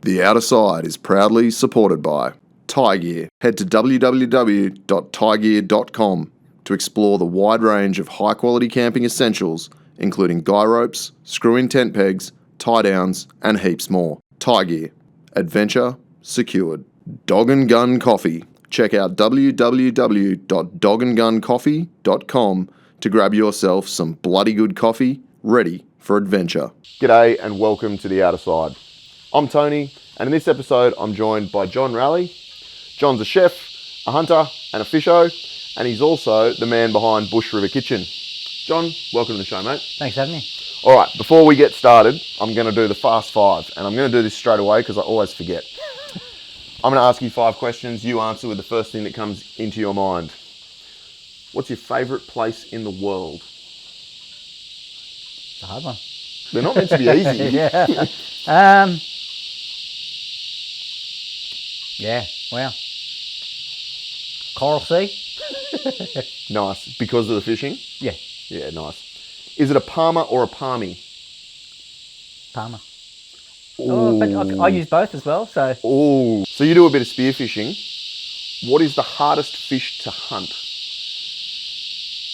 The Outer Side is proudly supported by Tie Gear. Head to www.tiegear.com to explore the wide range of high-quality camping essentials, including guy ropes, screw-in tent pegs, tie-downs, and heaps more. Tie Gear. Adventure secured. Dog and Gun Coffee. Check out www.dogandguncoffee.com to grab yourself some bloody good coffee ready for adventure. G'day and welcome to The Outer Side. I'm Tony, and in this episode I'm joined by John Ralley. John's a chef, a hunter and a fisho, and he's also the man behind Bush River Kitchen. John, welcome to the show, mate. Thanks for having me. All right, before we get started, I'm going to do the Fast Five, and I'm going to do this straight away because I always forget. I'm going to ask you 5 questions. You answer with the first thing that comes into your mind. What's your favourite place in the world? It's a hard one. They're not meant to be easy. Wow. Coral Sea? Nice. Because of the fishing? Yeah. Yeah, nice. Is it a Palmer or a Palmy? Palmer. Oh, but I use both as well, so... Oh, so you do a bit of spearfishing. What is the hardest fish to hunt?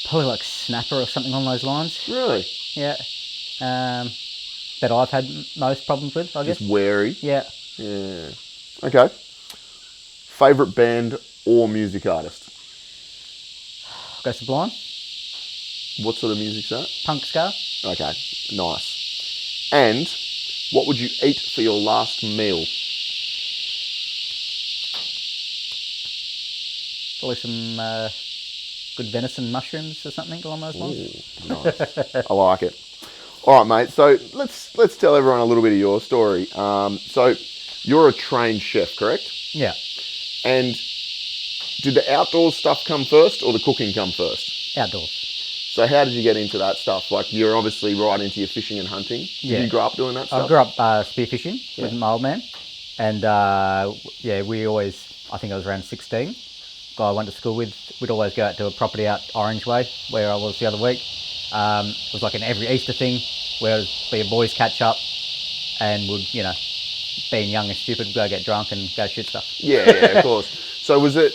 Probably like snapper or something along those lines. Really? Yeah. That I've had most problems with, I guess. Just wary? Yeah. Yeah. Okay. Favourite band or music artist? Go Sublime. What sort of music's that? Punk ska. Okay, nice. And what would you eat for your last meal? Probably some good venison mushrooms or something along those lines. Ooh, nice. I like it. All right, mate. So let's tell everyone a little bit of your story. So you're a trained chef, correct? Yeah. And did the outdoors stuff come first or the cooking come first? Outdoors. So how did you get into that stuff? Like, you're obviously right into your fishing and hunting. Yeah. Did you grow up doing that stuff? I grew up spearfishing with my old man. And we always, I think I was around 16. Guy I went to school with, we'd always go out to a property out Orange Way, where I was the other week. It was like an every Easter thing, where the boys catch up and would, being young and stupid, go get drunk and go shoot stuff. Yeah, of course. So was it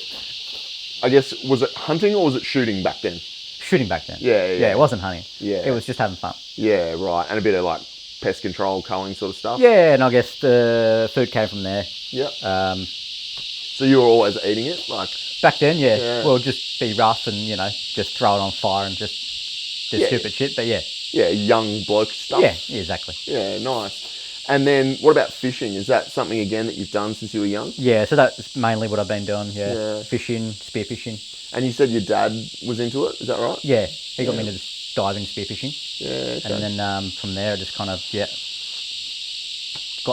hunting or was it shooting back then? Shooting back then. Yeah. Yeah, it wasn't hunting. Yeah. It was just having fun. Yeah, right. And a bit of like pest control, culling sort of stuff? Yeah, and I guess the food came from there. Yep. So you were always eating it? Like back then, yeah. Well, just be rough and, just throw it on fire and just do stupid shit, but yeah. Yeah, young bloke stuff? Yeah, exactly. Yeah, nice. And then what about fishing? Is that something, again, that you've done since you were young? Yeah, so that's mainly what I've been doing, yeah. Fishing, spearfishing. And you said your dad was into it, is that right? Yeah, he got me into diving, spearfishing. Yeah, okay. And then from there, I just kind of,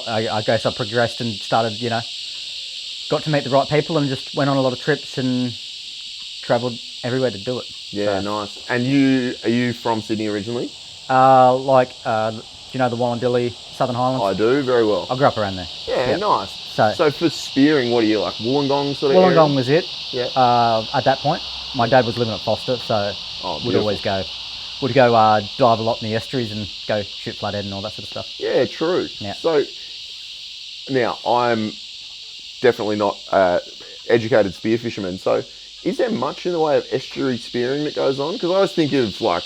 I guess I progressed and started, got to meet the right people and just went on a lot of trips and travelled everywhere to do it. Yeah, so, nice. And are you from Sydney originally? Do you know the Wallandilly, Southern Highlands? I do, very well. I grew up around there. Yeah, nice. So for spearing, what are you, like Wollongong sort of Wollongong area? was it. Yeah. At that point, my dad was living at Foster, so we'd always go dive a lot in the estuaries and go shoot flathead and all that sort of stuff. Yeah, true. Yeah. So now I'm definitely not educated spear fisherman. So is there much in the way of estuary spearing that goes on? Because I always think of like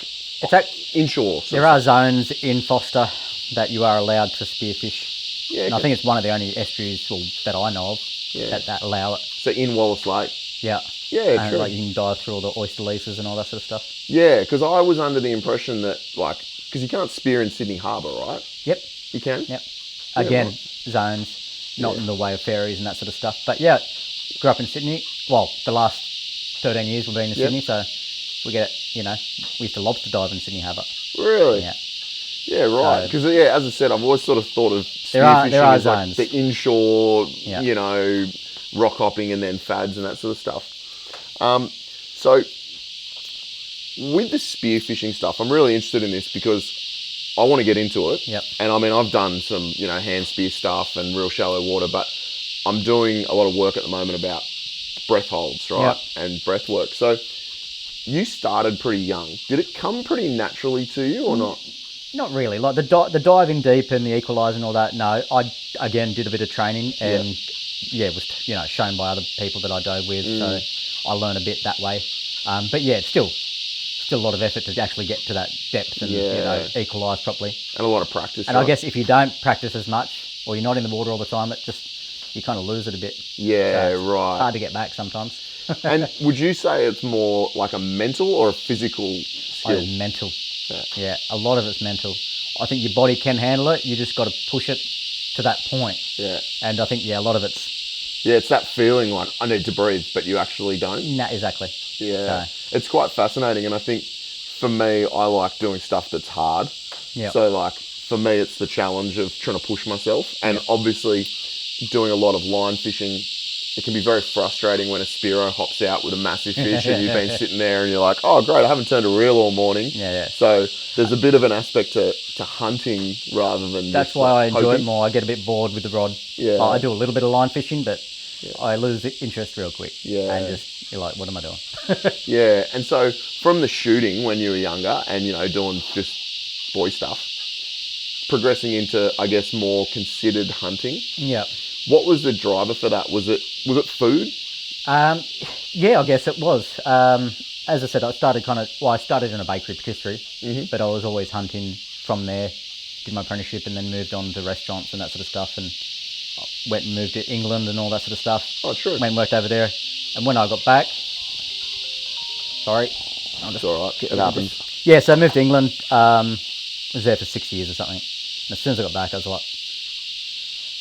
inshore. There are zones in Foster that you are allowed to spearfish. Yeah, and I think it's one of the only estuaries that I know of that allow it. So in Wallace Lake? Yeah. Yeah, and true. Like you can dive through all the oyster leases and all that sort of stuff. Yeah, because I was under the impression that because you can't spear in Sydney Harbour, right? Yep. You can? Yep. Again, zones, not in the way of ferries and that sort of stuff. But yeah, grew up in Sydney. Well, the last 13 years we've been in Sydney, so we get we used to lobster dive in Sydney Harbour. Really? Yeah. Yeah, right. Because as I said, I've always sort of thought of spearfishing as like the inshore, rock hopping and then fads and that sort of stuff. So with the spearfishing stuff, I'm really interested in this because I want to get into it. Yep. And I mean, I've done some, hand spear stuff and real shallow water, but I'm doing a lot of work at the moment about breath holds, right? Yep. And breath work. So you started pretty young. Did it come pretty naturally to you or not? Not really. Like the diving deep and the equalizer and all that. No, I again did a bit of training and was shown by other people that I dove with, so I learned a bit that way. But yeah, it's still a lot of effort to actually get to that depth and equalise properly. And a lot of practice. And right? I guess if you don't practice as much or you're not in the water all the time, you kind of lose it a bit. Yeah, so right. Hard to get back sometimes. And would you say it's more like a mental or a physical skill? Mental. Yeah, a lot of it's mental. I think your body can handle it. You just got to push it to that point. Yeah. And I think, a lot of it's... Yeah, it's that feeling like, I need to breathe, but you actually don't. Nah, exactly. Yeah. It's quite fascinating. And I think for me, I like doing stuff that's hard. Yeah. So like, for me, it's the challenge of trying to push myself. And obviously, doing a lot of line fishing, it can be very frustrating when a spearo hops out with a massive fish and you've been sitting there and you're like, oh, great, I haven't turned a reel all morning. Yeah. So there's a bit of an aspect to hunting rather than... That's why I enjoy it more. I get a bit bored with the rod. Yeah. I do a little bit of line fishing, but I lose interest real quick. Yeah. And you're like, what am I doing? Yeah. And so from the shooting when you were younger and, doing just boy stuff, progressing into, I guess, more considered hunting. Yeah. What was the driver for that? Was it food? Yeah, I guess it was. As I said, I started in a bakery patisserie, but I was always hunting from there. Did my apprenticeship and then moved on to restaurants and that sort of stuff, and went and moved to England and all that sort of stuff. Oh, true. Went and worked over there, and when I got back, sorry, it's all right. It happens. Yeah, so I moved to England. Was there for 6 years or something. And as soon as I got back, I was like,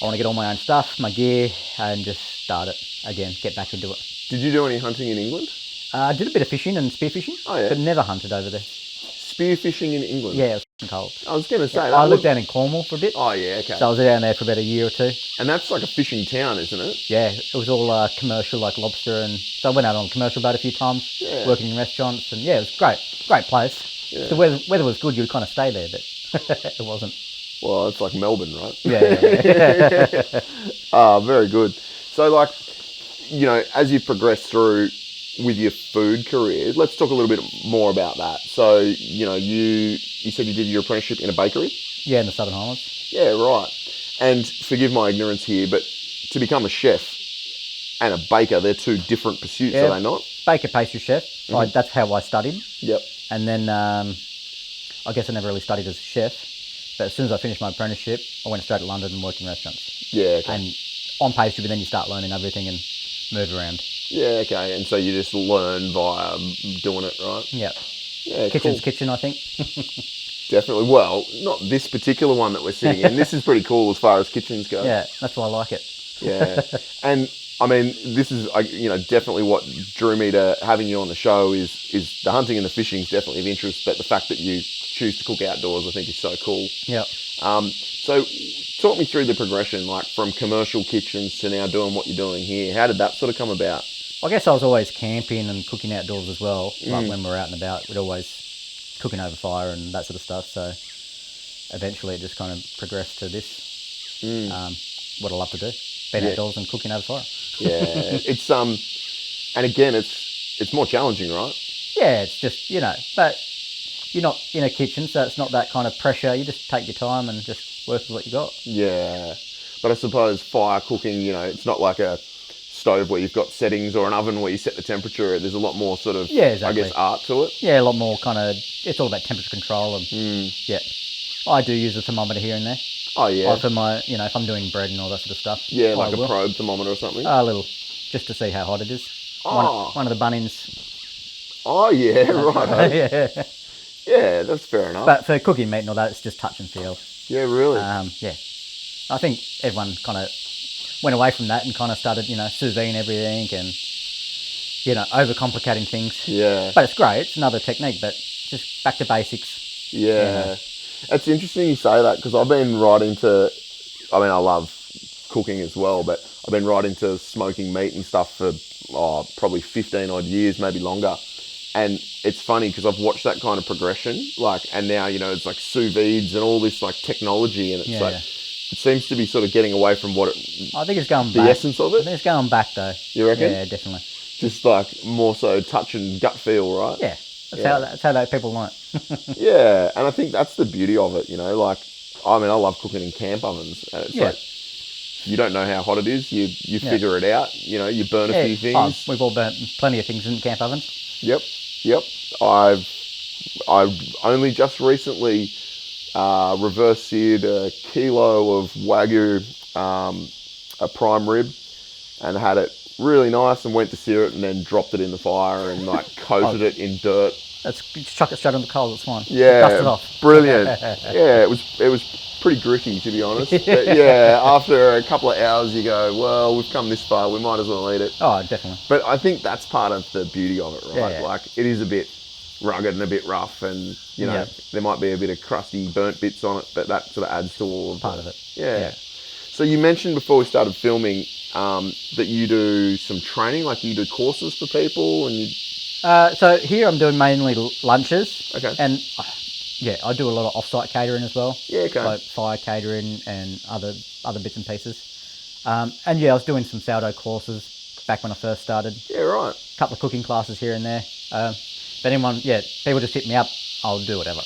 I want to get all my own stuff, my gear, and just start it again, get back into it. Did you do any hunting in England? I did a bit of fishing and spearfishing, but never hunted over there. Spearfishing in England? Yeah, it was cold. I was going to say... I lived down in Cornwall for a bit. Oh, yeah, okay. So I was down there for about a year or two. And that's like a fishing town, isn't it? Yeah, it was all commercial, like lobster, and so I went out on a commercial boat a few times, working in restaurants, and it was great place. Yeah. If the weather was good, you'd kind of stay there, but it wasn't. Well, it's like Melbourne, right? Yeah. Very good. So, like, as you progress through with your food career, let's talk a little bit more about that. So, you said you did your apprenticeship in a bakery? Yeah, in the Southern Highlands. Yeah, right. And forgive my ignorance here, but to become a chef and a baker, they're two different pursuits, are they not? Baker, pastry chef. That's how I studied. Yep. And then I guess I never really studied as a chef. But as soon as I finished my apprenticeship, I went straight to London and worked in restaurants. Yeah, okay. And on pastry, but then you start learning everything and move around. Yeah, okay. And so you just learn via doing it, right? Yeah. Yeah, Kitchen's kitchen, I think. Definitely. Well, not this particular one that we're sitting in. This is pretty cool as far as kitchens go. Yeah, that's why I like it. Yeah. And I mean, this is, definitely what drew me to having you on the show is the hunting and the fishing is definitely of interest, but the fact that you choose to cook outdoors, I think is so cool. Yeah. So talk me through the progression, like from commercial kitchens to now doing what you're doing here. How did that sort of come about? I guess I was always camping and cooking outdoors as well. Like when we're out and about, we'd always cooking over fire and that sort of stuff. So eventually it just kind of progressed to this, what I love to do, being outdoors and cooking over fire. Yeah, it's and again, it's more challenging, right? Yeah, it's just but you're not in a kitchen, so it's not that kind of pressure. You just take your time and just work with what you got. Yeah, but I suppose fire cooking, it's not like a stove where you've got settings or an oven where you set the temperature. There's a lot more sort of, I guess, art to it. Yeah, a lot more kind of. It's all about temperature control and yeah. I do use a thermometer here and there. Oh yeah. For my, if I'm doing bread and all that sort of stuff. Yeah, like a probe thermometer or something. A little, just to see how hot it is. Oh. One of the Bunnings. Oh yeah, right. Yeah. Yeah, that's fair enough. But for cooking meat and all that, it's just touch and feel. Yeah, really. Yeah. I think everyone kind of went away from that and kind of started, sous vide everything and, overcomplicating things. Yeah. But it's great. It's another technique, but just back to basics. Yeah. It's interesting you say that because I've been right into, I love cooking as well, but I've been right into smoking meat and stuff for probably 15 odd years, maybe longer. And it's funny because I've watched that kind of progression, and now, it's like sous vides and all this like technology, and it's it seems to be sort of getting away from what I think it's going back. The essence of it? I think it's going back though. You reckon? Yeah, definitely. Just like more so touch and gut feel, right? Yeah. That's how those people learn. Yeah, and I think that's the beauty of it, like, I mean, I love cooking in camp ovens, and it's like, you don't know how hot it is, you figure it out, you burn a few things. We've all burnt plenty of things in camp ovens. Yep. I've only just recently reverse seared a kilo of Wagyu, a prime rib, and had it really nice, and went to sear it and then dropped it in the fire and like coated it in dirt. Just chuck it straight on the coal, it's fine. Yeah, dust it off. Brilliant. Yeah, it was pretty gritty, to be honest. But yeah, after a couple of hours you go, well, we've come this far, we might as well eat it. Oh, definitely. But I think that's part of the beauty of it, right? Yeah. Like, it is a bit rugged and a bit rough, and there might be a bit of crusty burnt bits on it, but that sort of adds to all of part of it. Yeah. So you mentioned before we started filming that you do some training, like you do courses for people, and you... So here I'm doing mainly lunches. Okay. And I do a lot of off-site catering as well. Yeah, okay. Like fire catering and other bits and pieces. And I was doing some sourdough courses back when I first started. Yeah, right. A couple of cooking classes here and there. But people just hit me up, I'll do whatever.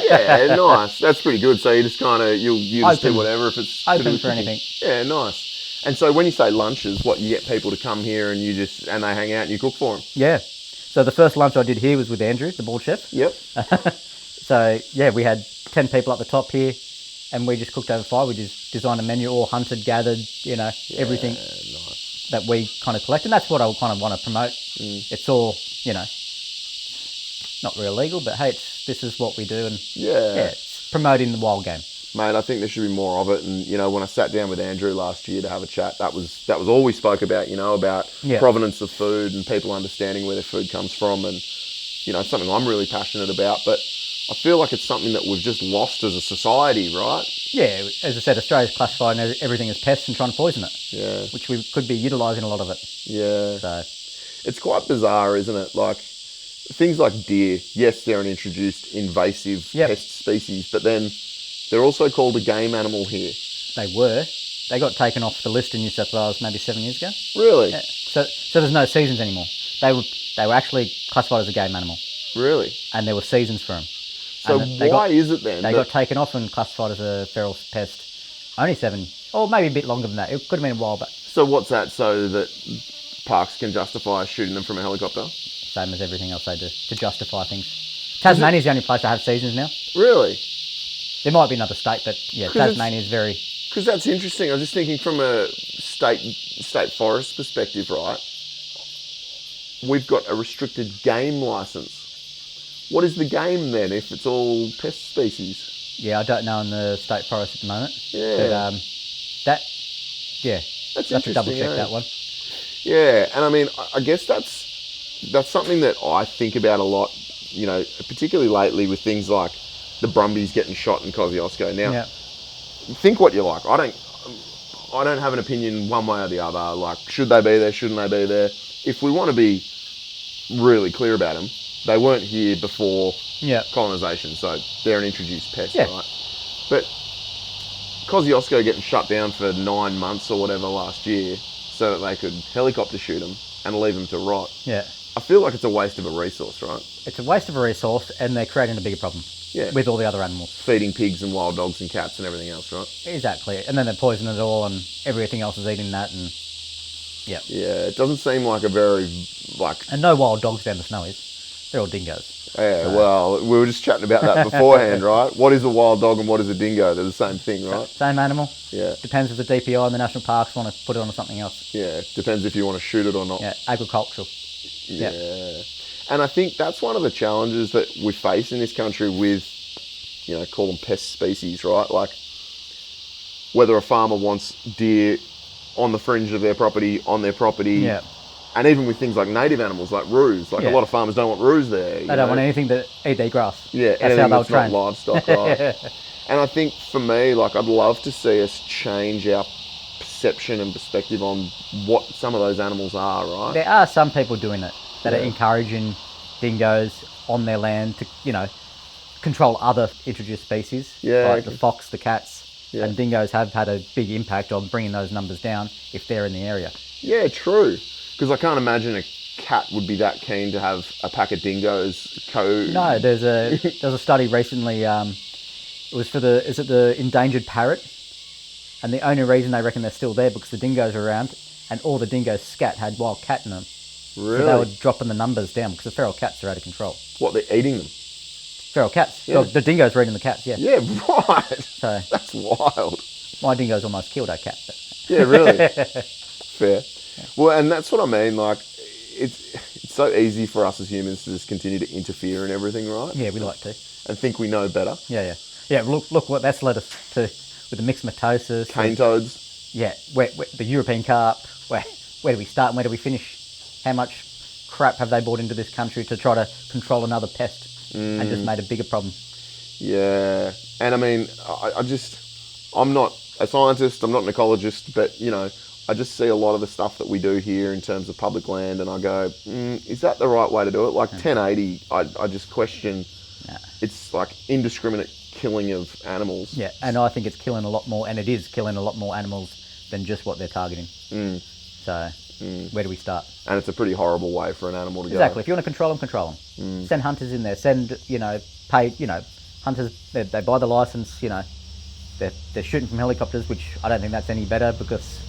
Yeah, nice. That's pretty good. So you just kind of, you just do whatever if it's... Open for anything. Yeah, nice. And so when you say lunches, what, you get people to come here and and they hang out and you cook for them? Yeah. So the first lunch I did here was with Andrew, the board chef. Yep. So yeah, we had 10 people up the top here, and we just cooked over fire. We just designed a menu, all hunted, gathered, everything that we kind of collect. And that's what I kind of want to promote. It's all, not real legal, but hey, this is what we do. And it's promoting the wild game. Mate, I think there should be more of it. And, when I sat down with Andrew last year to have a chat, that was all we spoke about, about provenance of food and people understanding where their food comes from. And, something I'm really passionate about. But I feel like it's something that we've just lost as a society, right? Yeah, as I said, Australia's classifying everything as pests and trying to poison it. Yeah. Which we could be utilising a lot of it. Yeah. So it's quite bizarre, isn't it? Like, things like deer, yes, they're an introduced invasive pest species, but then they're also called a game animal here. They were. They got taken off the list in New South Wales maybe 7 years ago. Really? Yeah. So there's no seasons anymore. They were actually classified as a game animal. Really? And there were seasons for them. So why is it then? They got taken off and classified as a feral pest. Only 7, or maybe a bit longer than that. It could have been a while back. So what's that? So that parks can justify shooting them from a helicopter? Same as everything else they do, to justify things. Tasmania's the only place that have seasons now. Really? There might be another state, but Tasmania is very... Because that's interesting. I was just thinking from a state forest perspective, right? We've got a restricted game licence. What is the game then if it's all pest species? Yeah, I don't know in the state forest at the moment. Yeah. But that's interesting. Have to double check that one. Yeah, and I mean, I guess that's something that I think about a lot, particularly lately with things like the brumbies getting shot in Kosciuszko. Now, think what you like. I don't have an opinion one way or the other. Like, should they be there? Shouldn't they be there? If we want to be really clear about them, they weren't here before colonisation, so they're an introduced pest, right? But Kosciuszko getting shut down for 9 months or whatever last year so that they could helicopter shoot them and leave them to rot. Yeah. I feel like it's a waste of a resource, right? It's a waste of a resource, and they're creating a bigger problem with all the other animals. Feeding pigs and wild dogs and cats and everything else, right? Exactly. And then they're poisoning it all, and everything else is eating that, and yeah, it doesn't seem like a very, And no wild dogs down the snowies. They're all dingoes. Yeah, well, we were just chatting about that beforehand, right? What is a wild dog and what is a dingo? They're the same thing, right? Same animal. Yeah. Depends if the DPI and the national parks want to put it onto something else. Yeah, depends if you want to shoot it or not. Yeah, agricultural. Yeah. And I think that's one of the challenges that we face in this country with, call them pest species, right? Like, whether a farmer wants deer on the fringe of their property, on their property, and even with things like native animals like roos. Like, a lot of farmers don't want roos there. They don't want anything to eat their grass. Yeah, that's anything how they'll that's train. not livestock, right? And I think for me, like, I'd love to see us change our perception and perspective on what some of those animals are, right? There are some people doing it that are encouraging dingoes on their land to, control other introduced species, like the fox, the cats, and dingoes have had a big impact on bringing those numbers down if they're in the area. Yeah, true. Because I can't imagine a cat would be that keen to have a pack of dingoes No, there's a study recently. It was for the endangered parrot, and the only reason they reckon they're still there because the dingoes are around, and all the dingoes scat had wild cat in them. Really? So they were dropping the numbers down because the feral cats are out of control. What, they're eating them? Feral cats. Yeah. The dingoes are eating the cats. Yeah. Yeah, right. So that's wild. my dingoes almost killed our cat. Yeah, really. Fair. Yeah. Well, and that's what I mean. Like, it's so easy for us as humans to just continue to interfere in everything, right? Yeah, we like to. And think we know better. Yeah. Look what that's led us to with the mixed mitosis. Cane toads. Yeah, where the European carp. Where do we start and where do we finish? How much crap have they brought into this country to try to control another pest and just made a bigger problem? Yeah, and I mean, I'm not a scientist, I'm not an ecologist, but you know, I just see a lot of the stuff that we do here in terms of public land, and I go, is that the right way to do it? Like 1080, I just question. It's like indiscriminate killing of animals. Yeah, and I think it's killing a lot more, and it is killing a lot more animals than just what they're targeting. So, where do we start? And it's a pretty horrible way for an animal to go. Exactly. If you want to control them, control them. Send hunters in there. Send, paid, hunters. They buy the license. They're shooting from helicopters, which I don't think that's any better because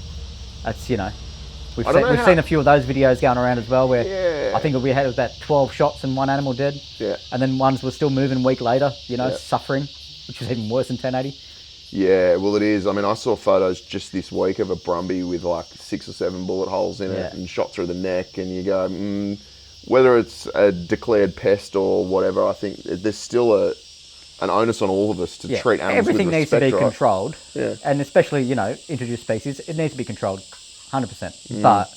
that's we've seen a few of those videos going around as well where I think we had about 12 shots and one animal dead. Yeah. And then ones were still moving a week later. Suffering, which is even worse than 1080. Yeah, well, it is. I mean, I saw photos just this week of a brumby with like 6 or 7 bullet holes in it and shot through the neck, and you go, whether it's a declared pest or whatever, I think there's still an onus on all of us to treat animals everything with needs respect, to be controlled. Yeah. And especially, introduced species, it needs to be controlled 100%. But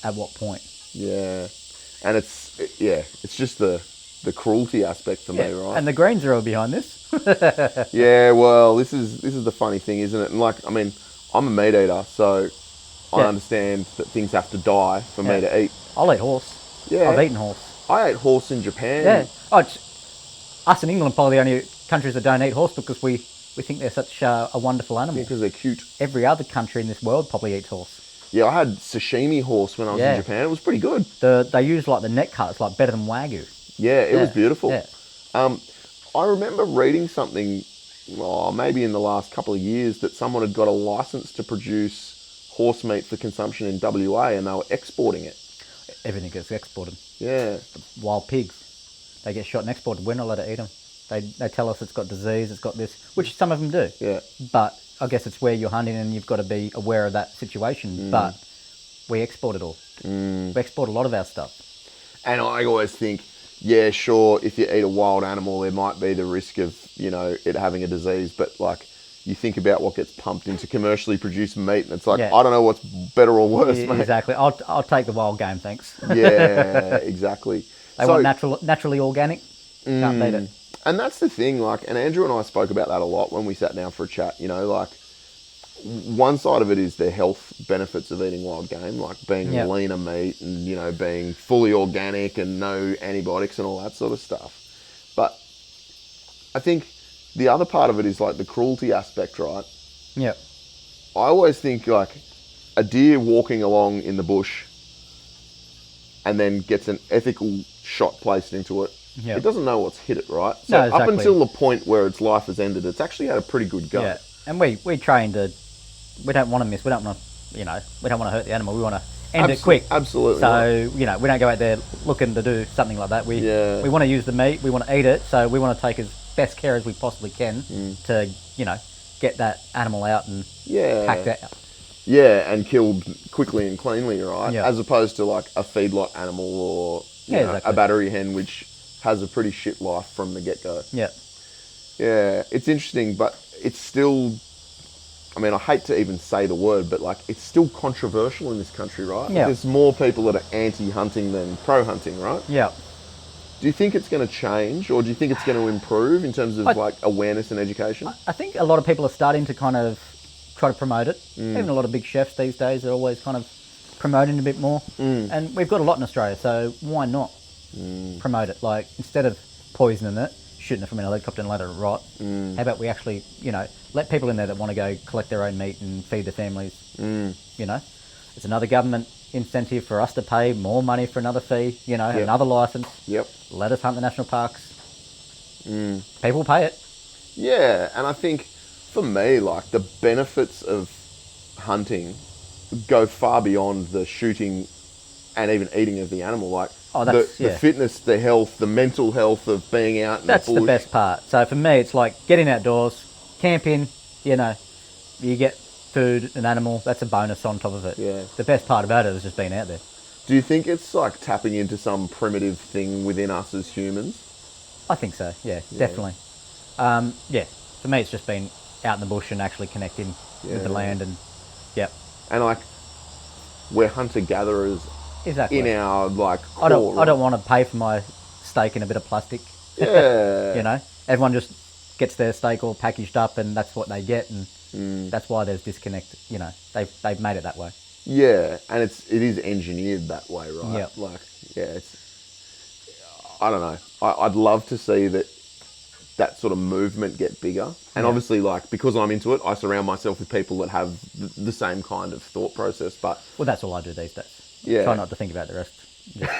at what point? Yeah. And it's just the cruelty aspect for me, right? And the Greens are all behind this. Yeah, well, this is the funny thing, isn't it? And like, I mean, I'm a meat eater, so I understand that things have to die for me to eat. I'll eat horse. Yeah. I've eaten horse. I ate horse in Japan. Yeah. Us in England are probably the only countries that don't eat horse because we think they're such a wonderful animal. Because they're cute. Every other country in this world probably eats horse. Yeah, I had sashimi horse when I was in Japan. It was pretty good. They use like the neck cut. It's like better than Wagyu. Yeah, it was beautiful. Yeah. I remember reading something, maybe in the last couple of years, that someone had got a license to produce horse meat for consumption in WA, and they were exporting it. Everything gets exported. Yeah. Wild pigs, they get shot and exported. We're not allowed to eat them. They tell us it's got disease, it's got this, which some of them do. Yeah. But I guess it's where you're hunting and you've got to be aware of that situation. But we export it all. We export a lot of our stuff. And I always think, yeah, sure, if you eat a wild animal, there might be the risk of, it having a disease. But, like, you think about what gets pumped into commercially produced meat, and it's like, I don't know what's better or worse, mate. Exactly. I'll take the wild game, thanks. Yeah, exactly. They want naturally organic, can't beat it. And that's the thing, like, and Andrew and I spoke about that a lot when we sat down for a chat, like, one side of it is the health benefits of eating wild game, like being leaner meat and, being fully organic and no antibiotics and all that sort of stuff. But I think the other part of it is like the cruelty aspect, right? Yeah. I always think like a deer walking along in the bush and then gets an ethical shot placed into it. It doesn't know what's hit it, right? So up until the point where its life has ended, it's actually had a pretty good go. Yeah. And we train to... We don't want to miss. We don't want to, we don't want to hurt the animal. We want to end it quick. Absolutely. So, we don't go out there looking to do something like that. We want to use the meat. We want to eat it. So we want to take as best care as we possibly can to, get that animal out and packed out. Yeah, and killed quickly and cleanly, right? Yeah. As opposed to like a feedlot animal or a battery hen, which has a pretty shit life from the get-go. Yeah. Yeah, it's interesting, but it's still... I mean, I hate to even say the word, but like it's still controversial in this country, right? Yeah. There's more people that are anti-hunting than pro-hunting, right? Yeah. Do you think it's going to change, or do you think it's going to improve in terms of like awareness and education? I think a lot of people are starting to kind of try to promote it. Even a lot of big chefs these days are always kind of promoting a bit more. And we've got a lot in Australia, so why not promote it? Like instead of poisoning it, shooting it from an helicopter and let it rot. How about we actually, let people in there that want to go collect their own meat and feed their families. It's another government incentive for us to pay more money for another fee, another license. Yep. Let us hunt the national parks. People pay it. Yeah, and I think for me, like, the benefits of hunting go far beyond the shooting and even eating of the animal. Like, the fitness, the health, the mental health of being out in that's the bush. The best part. So for me, it's like getting outdoors, camping, you get food, an animal, that's a bonus on top of it. Yeah. The best part about it is just being out there. Do you think it's like tapping into some primitive thing within us as humans? I think so, yeah. Definitely. For me, it's just been out in the bush and actually connecting with the land, and and like, we're hunter-gatherers exactly in our like core, I don't want to pay for my steak in a bit of plastic. Everyone just gets their steak all packaged up and that's what they get, and that's why there's disconnect. They've made it that way. And it is engineered that way, right? I don't know. I'd love to see that sort of movement get bigger. And obviously, like, because I'm into it, I surround myself with people that have the same kind of thought process. But that's all I do these days. Yeah. Try not to think about the rest. Just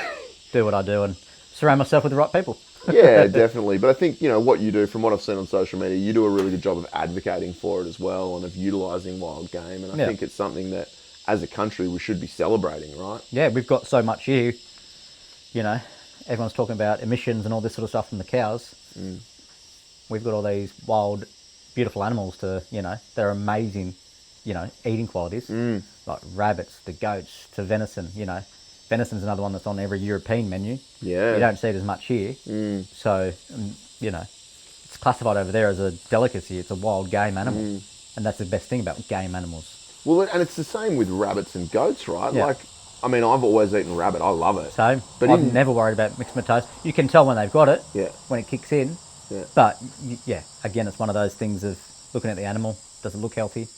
do what I do and surround myself with the right people. Yeah, definitely. But I think, what you do, from what I've seen on social media, you do a really good job of advocating for it as well and of utilising wild game. And I think it's something that, as a country, we should be celebrating, right? Yeah, we've got so much here. Everyone's talking about emissions and all this sort of stuff from the cows. We've got all these wild, beautiful animals they're amazing, eating qualities. Like rabbits, the goats, to venison, Venison's another one that's on every European menu. Yeah. You don't see it as much here. So, it's classified over there as a delicacy. It's a wild game animal. And that's the best thing about game animals. Well, and it's the same with rabbits and goats, right? Yeah. Like, I mean, I've always eaten rabbit. I love it. Same. But I've never worried about mixed toast. You can tell when they've got it, when it kicks in. Yeah. But, again, it's one of those things of looking at the animal. Does it look healthy?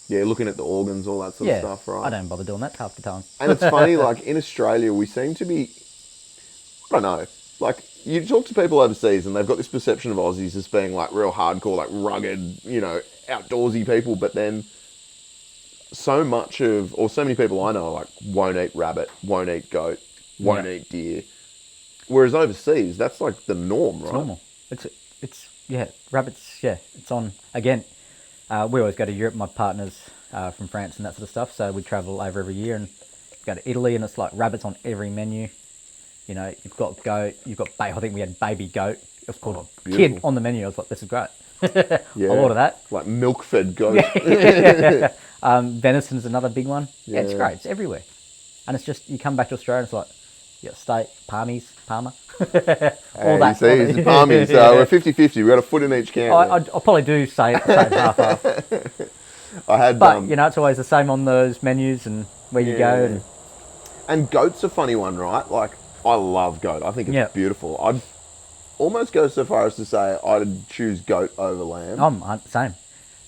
Yeah, looking at the organs, all that sort of stuff, right? I don't bother doing that half the time. And it's funny, like, in Australia, we seem to be, I don't know, like, you talk to people overseas and they've got this perception of Aussies as being, like, real hardcore, like, rugged, outdoorsy people, but then so many people I know, like, won't eat rabbit, won't eat goat, won't eat deer. Whereas overseas, that's, like, the norm, right? It's normal. Rabbits, it's on, again, we always go to Europe, my partner's from France and that sort of stuff, so we travel over every year and go to Italy and it's like rabbits on every menu. You've got goat, I think we had baby goat. It was called kid on the menu. I was like, this is great. I'll order that. Like milk-fed goat. Venison's another big one. Yeah, it's great. It's everywhere. And it's just, you come back to Australia and it's like, you got steak, Parma. All that. You see, it's the palmies. We're 50-50. We've got a foot in each camp. I'll probably do say half. But it's always the same on those menus and where you go. And goat's a funny one, right? Like, I love goat. I think it's beautiful. I'd almost go so far as to say I'd choose goat over lamb. Same.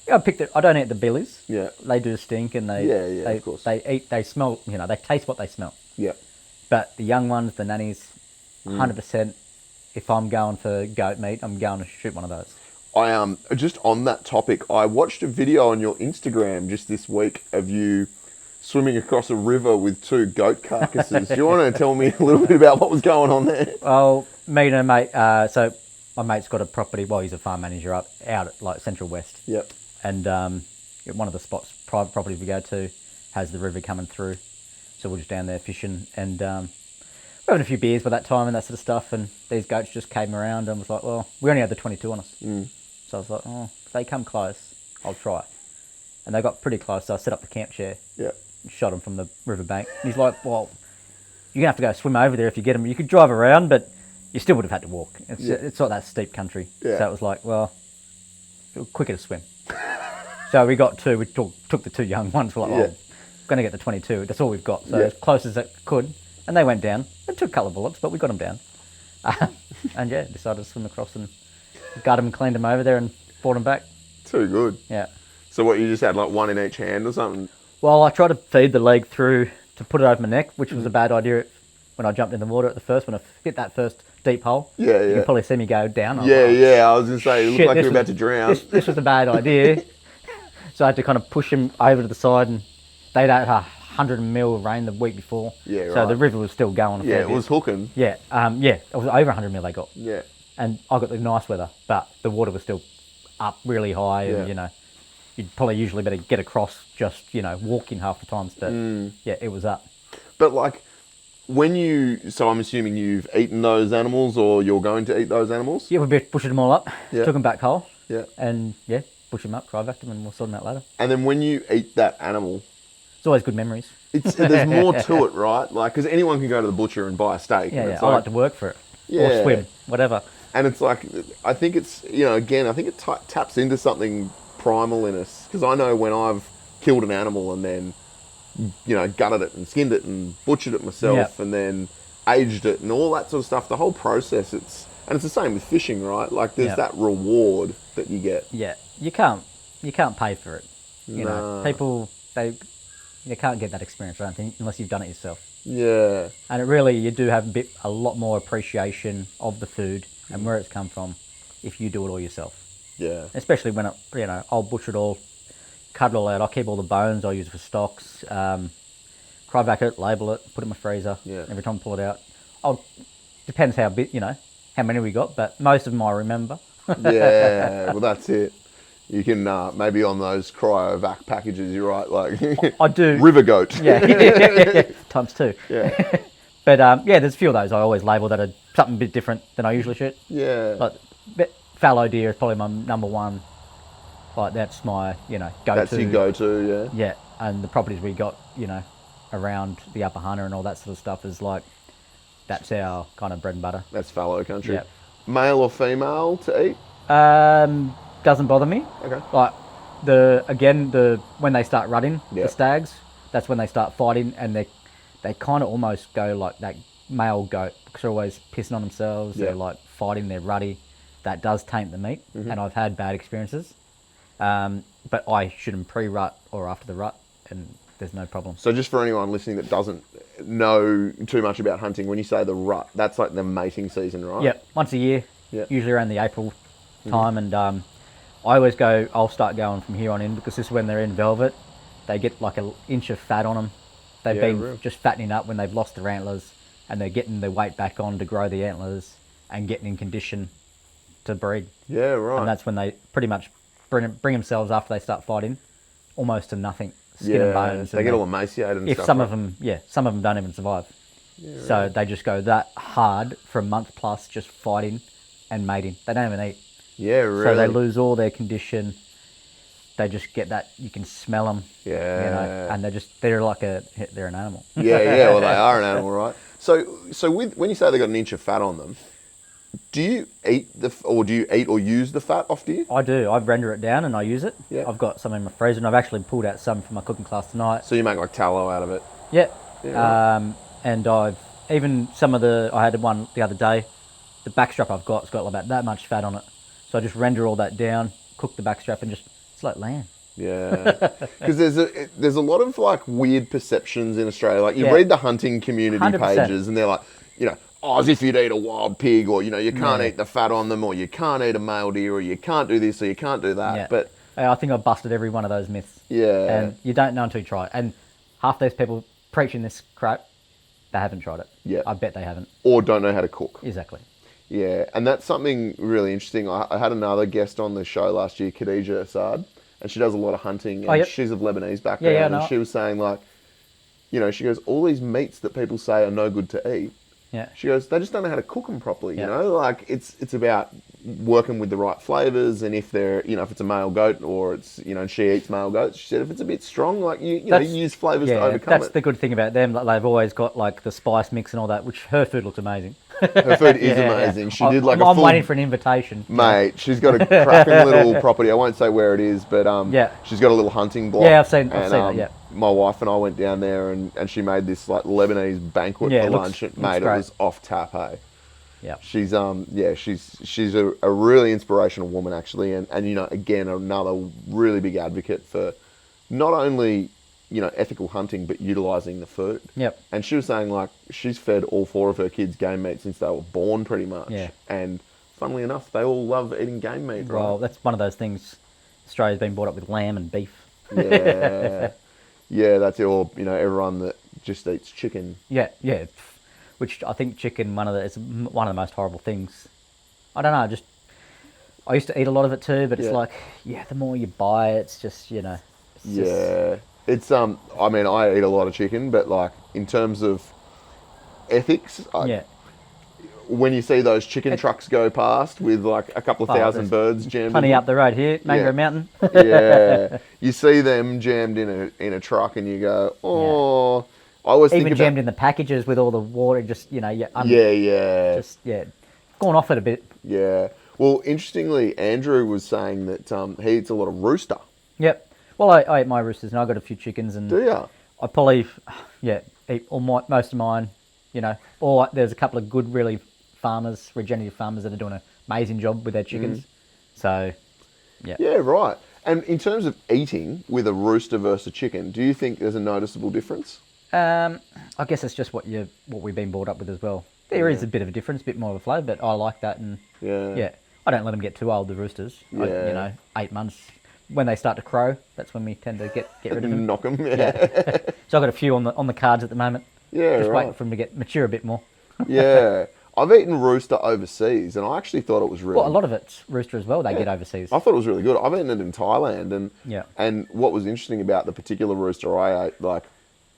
Yeah, I don't eat the billies. Yeah. They do stink and they of course. They smell, they taste what they smell. Yeah. But the young ones, the nannies, 100%, if I'm going for goat meat, I'm going to shoot one of those. I just on that topic, I watched a video on your Instagram just this week of you swimming across a river with 2 goat carcasses. Do you want to tell me a little bit about what was going on there? Well, me and a mate, so my mate's got a property, he's a farm manager out at like Central West. Yep. And one of the private properties we go to has the river coming through. So we're just down there fishing and we're having a few beers by that time and that sort of stuff. And these goats just came around and was like, well, we only had the 22 on us. So I was like, if they come close, I'll try. And they got pretty close, so I set up the camp chair. Yeah. Shot him from the riverbank. And he's like, well, you're going to have to go swim over there if you get him. You could drive around, but you still would have had to walk. It's not that steep country. Yeah. So it was like, well, it was quicker to swim. So we got 2. We took the 2 young ones. We're like, we're going to get the 22. That's all we've got. So as close as it could. And they went down. It took a couple of bullets, but we got them down. And decided to swim across and got them and cleaned them over there and brought them back. Too good. Yeah. So what, you just had like one in each hand or something? Well, I tried to feed the leg through to put it over my neck, which was a bad idea when I jumped in the water at the first, when I hit that first deep hole. You can probably see me go down. I was going to say, it looked like you were about to drown. This was a bad idea. So I had to kind of push him over to the side and they'd had 100 mil of rain the week before. Yeah, so right. the river was still going. Yeah, it was hooking. Yeah, it was over 100 mil they got. Yeah. And I got the nice weather, but the water was still up really high, and you'd probably usually better get across just walking half the times. But yeah, it was up. But like, so I'm assuming you've eaten those animals, or you're going to eat those animals? Yeah, we butchered them all up, Yeah. took them back whole, Yeah. and butchered them up, dry vac them, and we'll sort them out later. And then when you eat that animal, It's always good memories. there's more to it, right? Like, because anyone can go to the butcher and buy a steak. Yeah, and yeah. it's I like to work for it, Yeah. or swim, whatever. And it's like, I think it's, again, I think it taps into something primal in us. Because I know when I've killed an animal and then, gutted it and skinned it and butchered it myself and then aged it and all that sort of stuff, the whole process, it's the same with fishing, right? Like, there's that reward that you get. Yeah, you can't pay for it. You know, people, you can't get that experience, I don't think, unless you've done it yourself. Yeah. And it really, you do have a lot more appreciation of the food and where it's come from if you do it all yourself. Yeah. Especially when I'll butcher it all, cut it all out. I'll keep all the bones. I'll use it for stocks. Cry vac it, label it, put it in my freezer. Yeah. Every time I pull it out, depends how big, how many we got, but most of them I remember. Yeah. Well, that's it. You can maybe on those cryovac packages, you're right. Like I do. River goat. Yeah. Times 2. Yeah. But there's a few of those I always label that are something a bit different than I usually shoot. Yeah. Like fallow deer is probably my number one. Like that's my go-to. That's your go-to, yeah. Yeah, and the properties we got around the Upper Hunter and all that sort of stuff is like that's our kind of bread and butter. That's fallow country. Yeah. Male or female to eat? Doesn't bother me. Okay. Like when they start rutting, the stags, that's when they start fighting, and they kind of almost go like that male goat because they're always pissing on themselves. Yeah. They're like fighting, they're ruddy. That does taint the meat, and I've had bad experiences. But I shoot them pre-rut or after the rut, and there's no problem. So just for anyone listening that doesn't know too much about hunting, when you say the rut, that's like the mating season, right? Yep, once a year, usually around the April time, and I always I'll start going from here on in because this is when they're in velvet. They get like an inch of fat on them. They've been just fattening up when they've lost their antlers, and they're getting their weight back on to grow the antlers and getting in condition to breed. Yeah, right. And that's when they pretty much bring themselves after they start fighting almost to nothing, skin and bones. They get all emaciated and stuff. Some of them don't even survive. Yeah, so right. They just go that hard for a month plus just fighting and mating. They don't even eat. Yeah, really. So they lose all their condition. They just get that, you can smell them. Yeah. And they're an animal. Yeah, well they are an animal, right? So when you say they got an inch of fat on them, do you eat or use the fat off deer? I do. I render it down and I use it. Yeah. I've got some in my freezer and I've actually pulled out some for my cooking class tonight. So you make like tallow out of it? Yeah. Right. And I've even I had one the other day. The backstrap I've got, it's got about that much fat on it. So I just render all that down, cook the backstrap, and it's like lamb. Yeah, because there's a lot of like weird perceptions in Australia. Like you read the hunting community 100%. Pages, and they're like, as if you'd eat a wild pig, or you can't eat the fat on them, or you can't eat a male deer, or you can't do this, or you can't do that. Yeah. But I think I've busted every one of those myths. Yeah, and you don't know until you try it. And half those people preaching this crap, they haven't tried it. Yeah, I bet they haven't, or don't know how to cook. Exactly. Yeah, and that's something really interesting. I had another guest on the show last year, Khadija Assad, and she does a lot of hunting, and she's of Lebanese background, and she was saying like, she goes, all these meats that people say are no good to eat, she goes, they just don't know how to cook them properly, like it's about working with the right flavours, and if they're, if it's a male goat or it's, and she eats male goats, she said if it's a bit strong, like you use flavours to overcome that's it. the good thing about them, like, they've always got like the spice mix and all that, which her food looks amazing. Her food is amazing. She did like I'm waiting for an invitation. Mate, she's got a cracking little property. I won't say where it is, but she's got a little hunting block. Yeah, I've seen that, yeah. My wife and I went down there and she made this like Lebanese banquet for lunch. Mate, it was off tap, hey. Yeah. She's she's a really inspirational woman actually, and again another really big advocate for not only ethical hunting, but utilising the food. Yep. And she was saying like she's fed all 4 of her kids game meat since they were born, pretty much. Yeah. And funnily enough, they all love eating game meat. Right? Well, that's one of those things. Australia's been brought up with lamb and beef. Yeah. Yeah, that's it. Or, everyone that just eats chicken. Yeah, yeah. Which I think chicken is one of the most horrible things. I don't know. Just I used to eat a lot of it too, but it's Yeah. like, the more you buy, it's just Yeah. It's, I mean, I eat a lot of chicken, but like, in terms of ethics, yeah. when you see those chicken trucks go past with like a couple of thousand there's birds jammed Plenty in up the road here, Mangrove Mountain. yeah. You see them jammed in a truck and you go, oh. I always think Even about... jammed in the packages with all the water, just yeah. just gone off it a bit. Yeah. Well, interestingly, Andrew was saying that he eats a lot of rooster. Yep. Well, I eat my roosters, and I got a few chickens, and Do ya? I probably eat most of mine. Or there's a couple of good, really regenerative farmers that are doing an amazing job with their chickens. So, yeah. Yeah, right. And in terms of eating with a rooster versus a chicken, do you think there's a noticeable difference? I guess it's just what we've been brought up with as well. There is a bit of a difference, a bit more of a flavour, but I like that, and I don't let them get too old, the roosters. Yeah. 8 months. When they start to crow, that's when we tend to get rid of them. Knock them, Yeah. So I've got a few on the cards at the moment. Yeah, just right. waiting for them to get mature a bit more. Yeah. I've eaten rooster overseas, and I actually thought it was really... Well, a lot of it's rooster as well. They get overseas. I thought it was really good. I've eaten it in Thailand, Yeah. and what was interesting about the particular rooster I ate, like,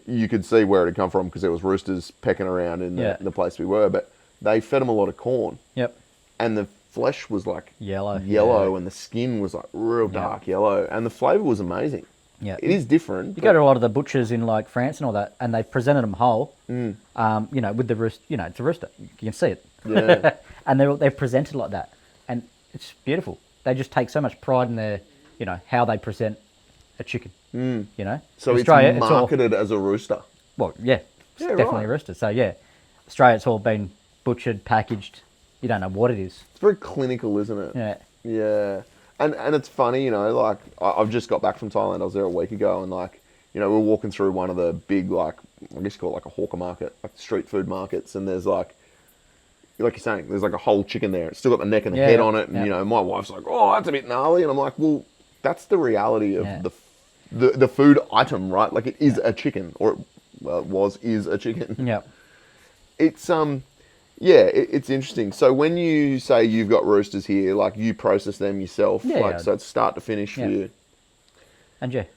you could see where it had come from because there was roosters pecking around in the place we were, but they fed them a lot of corn. Yep. And the flesh was like Yellow, and the skin was like real dark yellow, and the flavour was amazing. Yeah. It is different. You go to a lot of the butchers in like France and all that, and they presented them whole. With the rooster. It's a rooster. You can see it. Yeah. And they're presented like that, and it's beautiful. They just take so much pride in their, how they present a chicken. So Australia, it's marketed as a rooster. Well, yeah, it's definitely a rooster. So yeah, Australia, it's all been butchered, packaged. You don't know what it is. It's very clinical, isn't it? Yeah. Yeah. And it's funny, like, I've just got back from Thailand. I was there a week ago, and like, we're walking through one of the big, like, I guess you call it like a hawker market, like street food markets, and there's like you're saying, there's like a whole chicken there. It's still got the neck and the head on it, and my wife's like, oh, that's a bit gnarly, and I'm like, well, that's the reality of the food item, right? Like, it is a chicken, or is a chicken. Yeah. It's it's interesting. So when you say you've got roosters here, like, you process them yourself, so it's start to finish for you. And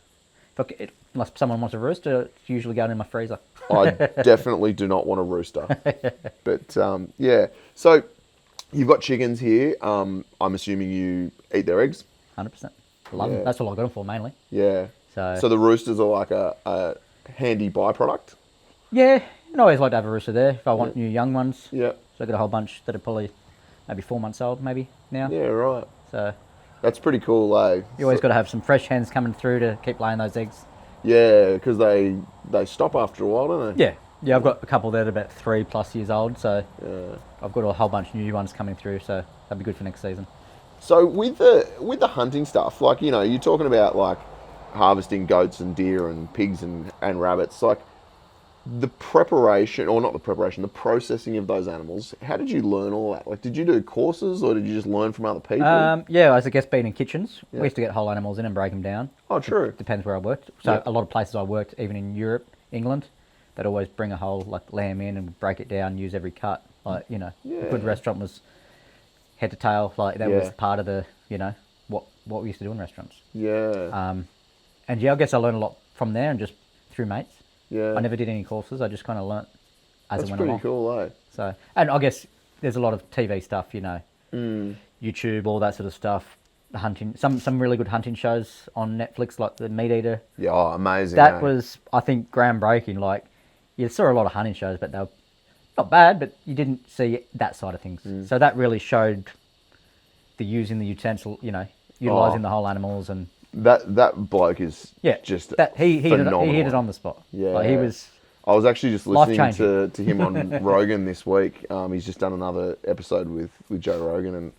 unless someone wants a rooster, it's usually going in my freezer. I definitely do not want a rooster. But so you've got chickens here. I'm assuming you eat their eggs. 100%. Love them. That's all I got them for mainly. Yeah. So the roosters are like a handy byproduct. Yeah, and I always like to have a rooster there if I want new young ones. Yeah. So I got a whole bunch that are probably maybe 4 months old, maybe now. Yeah, right. So that's pretty cool, eh? You always got to have some fresh hens coming through to keep laying those eggs. Yeah, because they stop after a while, don't they? Yeah. I've got a couple that are about 3+ years old, so I've got a whole bunch of new ones coming through, so that'd be good for next season. So with the hunting stuff, like, you're talking about like harvesting goats and deer and pigs and rabbits, like, the preparation, or not the preparation, the processing of those animals, how did you learn all that? Like, did you do courses, or did you just learn from other people? I guess being in kitchens, we used to get whole animals in and break them down. Oh, true. It depends where I worked. So a lot of places I worked, even in Europe, England, they'd always bring a whole like lamb in and break it down, use every cut. Like, a good restaurant was head to tail. Like, that was part of the, what we used to do in restaurants. Yeah. And I guess I learned a lot from there and just through mates. Yeah. I never did any courses. I just kind of learnt as That's it went along. pretty cool, eh? So, and I guess there's a lot of TV stuff, YouTube, all that sort of stuff. The hunting, some really good hunting shows on Netflix, like the Meat Eater. Yeah, amazing. That was, I think, groundbreaking. Like, you saw a lot of hunting shows, but they were not bad, but you didn't see that side of things. So that really showed the using the utensil, utilising the whole animals and. That bloke is just he hit phenomenal. He hit it on the spot. Yeah, like, he was. I was actually just listening to him on Rogan this week. He's just done another episode with Joe Rogan, and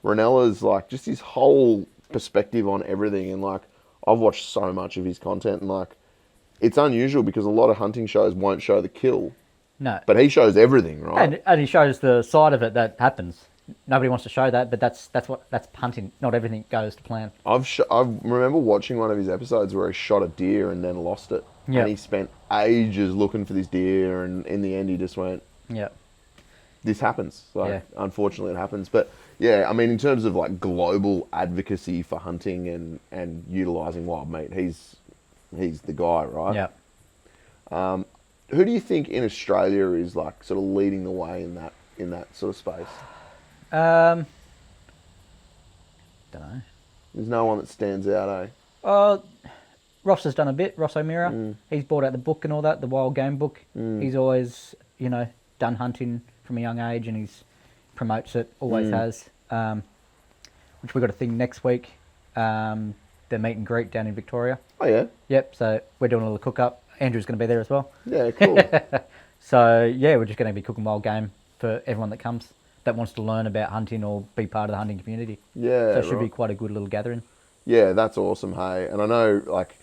Ranella's like just his whole perspective on everything. And like, I've watched so much of his content, and like, it's unusual because a lot of hunting shows won't show the kill. No, but he shows everything, right? And he shows the side of it that happens. Nobody wants to show that, but that's hunting. Not everything goes to plan. I remember watching one of his episodes where he shot a deer and then lost it. Yeah. And he spent ages looking for this deer, and in the end he just went, Yeah. this happens. Like, unfortunately it happens. But yeah, I mean, in terms of like global advocacy for hunting and utilising wild meat, he's the guy, right? Yeah. Who do you think in Australia is like sort of leading the way in that sort of space? Don't know. There's no one that stands out, eh? Ross has done a bit. Ross O'Meara. He's brought out the book and all that, the wild game book. He's always, done hunting from a young age, and he's promotes it. Always has. Which we got a thing next week. The meet and greet down in Victoria. Oh yeah. Yep. So we're doing a little cook up. Andrew's going to be there as well. Yeah, cool. So yeah, we're just going to be cooking wild game for everyone that comes that wants to learn about hunting or be part of the hunting community. Yeah. So it should be quite a good little gathering. Yeah, that's awesome, hey. And I know, like,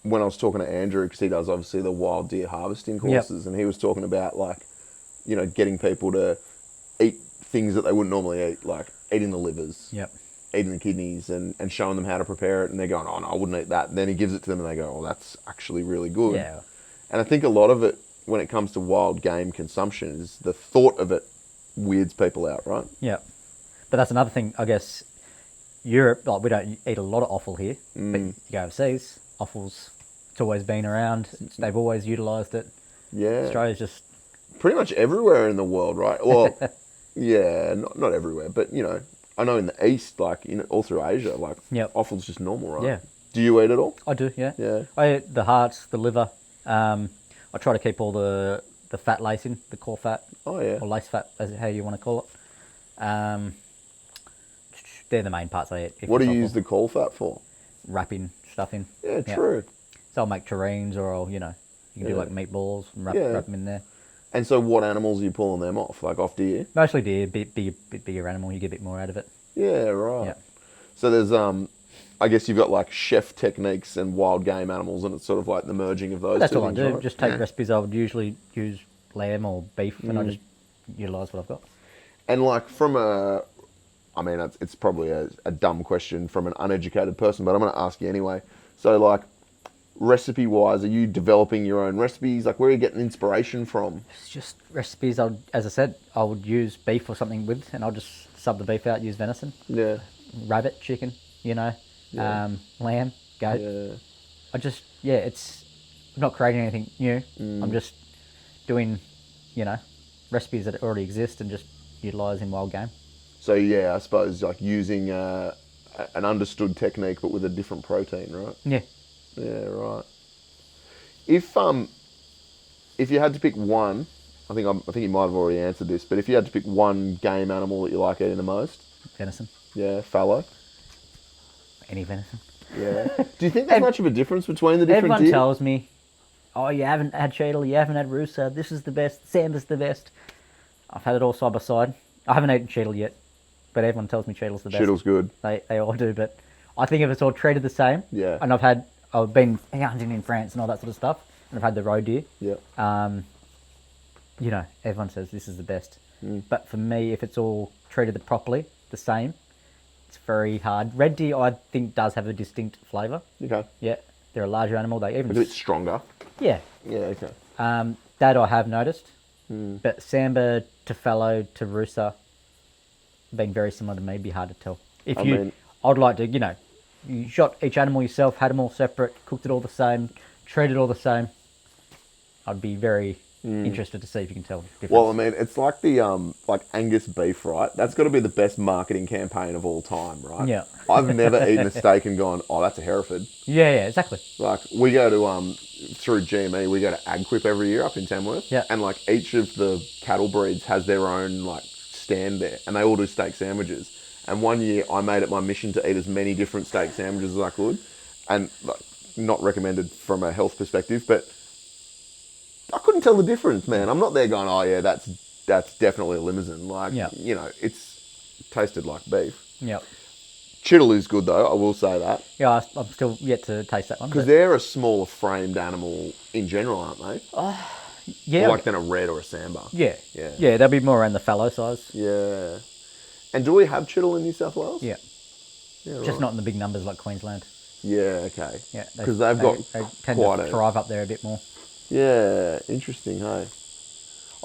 when I was talking to Andrew, because he does obviously the wild deer harvesting courses, and he was talking about, like, getting people to eat things that they wouldn't normally eat, like eating the livers, eating the kidneys, and showing them how to prepare it. And they're going, oh, no, I wouldn't eat that. And then he gives it to them, and they go, oh, that's actually really good. Yeah. And I think a lot of it, when it comes to wild game consumption, is the thought of it weirds people out, right? Yeah. But that's another thing, I guess. Europe, like, we don't eat a lot of offal here, but you go overseas, offal's, it's always been around. They've always utilised it. Yeah. Australia's just... Pretty much everywhere in the world, right? Well, yeah, not everywhere, but, I know in the East, like, all through Asia, like, offal's just normal, right? Yeah. Do you eat it all? I do, yeah. Yeah. I eat the hearts, the liver. I try to keep all the fat lacing, the core fat. Oh, yeah. Or lace fat, as how you want to call it. They're the main parts I eat. What do you use the caul fat for? Wrapping stuff in. Yeah, true. So I'll make terrines, or I'll, you can do like meatballs and wrap them in there. And so what animals are you pulling them off? Like off deer? Mostly deer, bit bigger animal, you get a bit more out of it. Yeah, right. Yeah. So there's, I guess you've got like chef techniques and wild game animals, and it's sort of like the merging of those That's two all I things, do. right? Just take recipes. I would usually use lamb or beef, and I just utilise what I've got. And like it's probably a dumb question from an uneducated person, but I'm going to ask you anyway. So like, recipe-wise, are you developing your own recipes? Like, where are you getting inspiration from? It's just recipes. As I said, I would use beef or something with, and I'll just sub the beef out, use venison. Yeah. Rabbit, chicken, lamb, goat. Yeah. I'm not creating anything new. I'm just doing, recipes that already exist and just utilising wild game. So yeah, I suppose like using an understood technique but with a different protein, right? Yeah. Yeah, right. If you had to pick one, I think you might have already answered this, but if you had to pick one game animal that you like eating the most, Venison. Yeah, fallow. Any venison. Yeah. Do you think there's much of a difference between the different Everyone deer? tells me, oh, you haven't had cheetle, you haven't had rooster, this is the best, samba's the best. I've had it all side by side. I haven't eaten cheetle yet, but everyone tells me cheetle's the best. Cheetle's good. They all do, but I think if it's all treated the same, and I've been hunting in France and all that sort of stuff, and I've had the roe deer. Yeah. Everyone says this is the best. But for me, if it's all treated properly, the same, it's very hard. Red deer, I think, does have a distinct flavour. Okay. Yeah, they're a larger animal. They even a bit stronger. Yeah. Yeah. Okay. That I have noticed. But samba to fallow to rooster, being very similar to me, be hard to tell. I'd like to, you shot each animal yourself, had them all separate, cooked it all the same, treated all the same. I'd be very interested to see if you can tell the difference. Well, I mean, it's like the like Angus beef, right? That's got to be the best marketing campaign of all time, right? Yeah. I've never eaten a steak and gone, oh, that's a Hereford. Yeah, exactly. Like, we go to through GME, we go to AgQuip every year up in Tamworth. Yeah. And like each of the cattle breeds has their own like stand there, and they all do steak sandwiches. And one year I made it my mission to eat as many different steak sandwiches as I could, and like, not recommended from a health perspective, but I couldn't tell the difference, man. I'm not there going, oh yeah, that's definitely a limousine. Like, it's tasted like beef. Yeah. Chital is good though, I will say that. Yeah, I'm still yet to taste that one. Because they're a smaller framed animal in general, aren't they? Yeah. Or like than a red or a samba. Yeah. Yeah. Yeah, they'll be more around the fallow size. Yeah. And do we have chital in New South Wales? Yeah. Yeah, right. Just not in the big numbers like Queensland. Yeah, okay. Yeah, Because they've got they tend quite to thrive up there a bit more. Yeah, interesting, hey?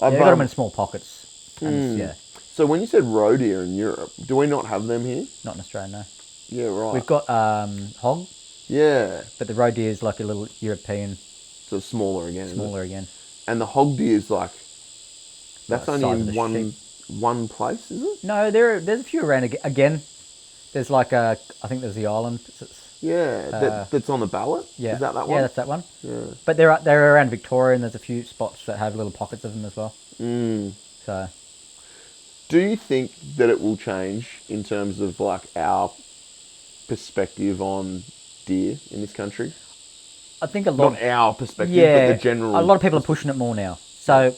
Yeah, they've got them in small pockets. And yeah, So when you said roe deer in Europe, do we not have them here? not in Australia, no. Yeah, right. We've got hog, Yeah. but the roe deer is like a little European, So smaller again. smaller again. And the hog deer is like, that's Like only size of in a sheep. one place, is it? No, there's a few around again. There's like I think there's the island. Yeah, that's on the ballot? Yeah, Is that one? Yeah, that's that one. Yeah. But they're around Victoria, and there's a few spots that have little pockets of them as well. So, do you think that it will change in terms of like our perspective on deer in this country? I think a lot. Not our perspective, Yeah, but the general. a lot of people are pushing it more now. So,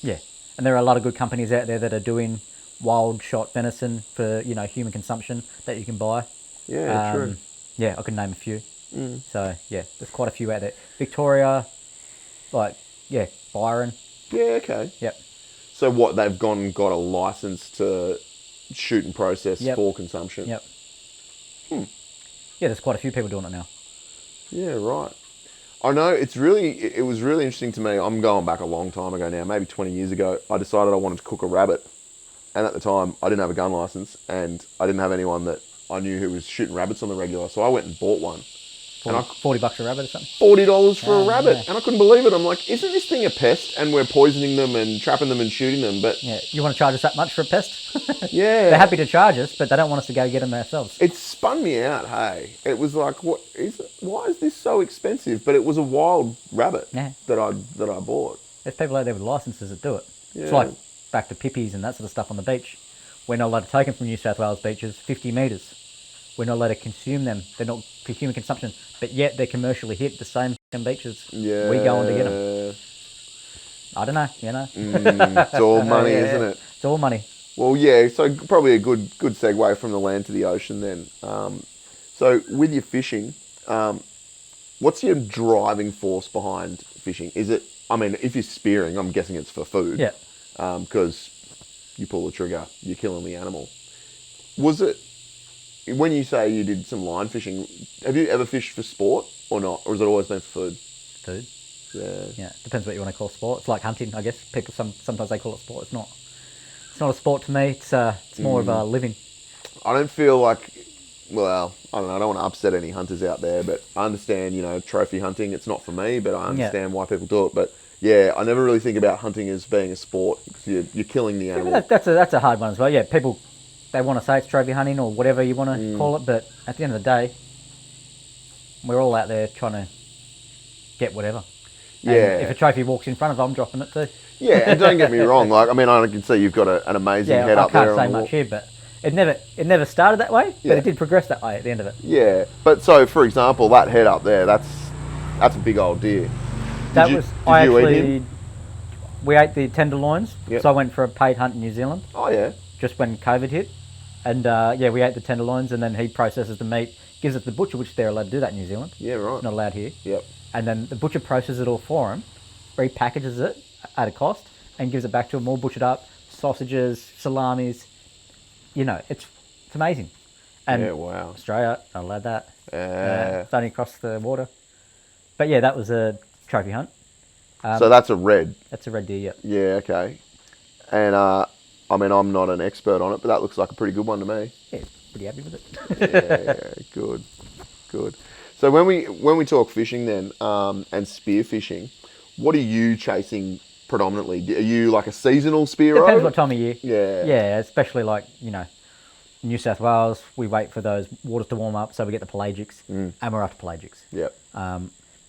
yeah, and there are a lot of good companies out there that are doing wild shot venison for human consumption that you can buy. Yeah, true. Yeah, I can name a few. So yeah, there's quite a few out there. Victoria, Byron. Yeah, okay. Yep. So what, they've gone and got a license to shoot and process for consumption? Yep. Yeah, there's quite a few people doing it now. Yeah, right. I know, it was really interesting to me. I'm going back a long time ago now, maybe 20 years ago. I decided I wanted to cook a rabbit. And at the time, I didn't have a gun license, and I didn't have anyone that I knew who was shooting rabbits on the regular. So I went and bought one. $40 a rabbit or something? $40 for a rabbit. Yeah. And I couldn't believe it. I'm like, isn't this thing a pest? And we're poisoning them and trapping them and shooting them. But yeah, you want to charge us that much for a pest? Yeah. They're happy to charge us, but they don't want us to go get them ourselves. It spun me out, hey. It was like, why is this so expensive? But it was a wild rabbit that I bought. There's people out there with licenses that do it. Yeah. It's like back to pippies and that sort of stuff on the beach. We're not allowed to take them from New South Wales beaches 50 metres. We're not allowed to consume them. They're not for human consumption. But yet they're commercially hit the same beaches. Yeah. We go on to get them. I don't know, It's all money, isn't it? It's all money. Well, yeah, so probably a good segue from the land to the ocean then. So with your fishing, what's your driving force behind fishing? Is it, if you're spearing, I'm guessing it's for food. Yeah. Because you pull the trigger, you're killing the animal. Was it, when you say you did some line fishing, have you ever fished for sport or not? Or has it always been for food? Food. Yeah. Yeah, depends what you want to call sport. It's like hunting, I guess. People sometimes they call it sport. It's not. It's not a sport to me. It's more of a living. I don't feel like, well, I don't know. I don't want to upset any hunters out there, but I understand, trophy hunting. It's not for me, but I understand why people do it. But yeah, I never really think about hunting as being a sport because you're killing the animal. Yeah, that's a hard one as well. Yeah, people, they want to say it's trophy hunting or whatever you want to call it, but at the end of the day, we're all out there trying to get whatever. And if a trophy walks in front of it, I'm dropping it too. Yeah, and don't get me wrong. I can see you've got an amazing head up there. I can't say much here, but it never started that way, but it did progress that way at the end of it. Yeah, but so for example, that head up there, that's a big old deer. We ate the tenderloins, so I went for a paid hunt in New Zealand. Oh yeah. Just when COVID hit, and we ate the tenderloins, and then he processes the meat, gives it to the butcher, which they're allowed to do that in New Zealand. Yeah, right. It's not allowed here. Yep. And then the butcher processes it all for him, repackages it at a cost, and gives it back to him all butchered up, sausages, salamis. It's amazing. And wow. Australia, not allowed that. It's only across the water. But yeah, that was a trophy hunt. So that's a red. That's a red deer, yeah. Yeah, okay. And I'm not an expert on it, but that looks like a pretty good one to me. Yeah, pretty happy with it. Yeah, good. So when we talk fishing then, and spear fishing, what are you chasing predominantly? Are you like a seasonal spearo? Depends what time of year. Yeah. Yeah, especially like, New South Wales, we wait for those waters to warm up, so we get the pelagics, and we're after pelagics. Yep.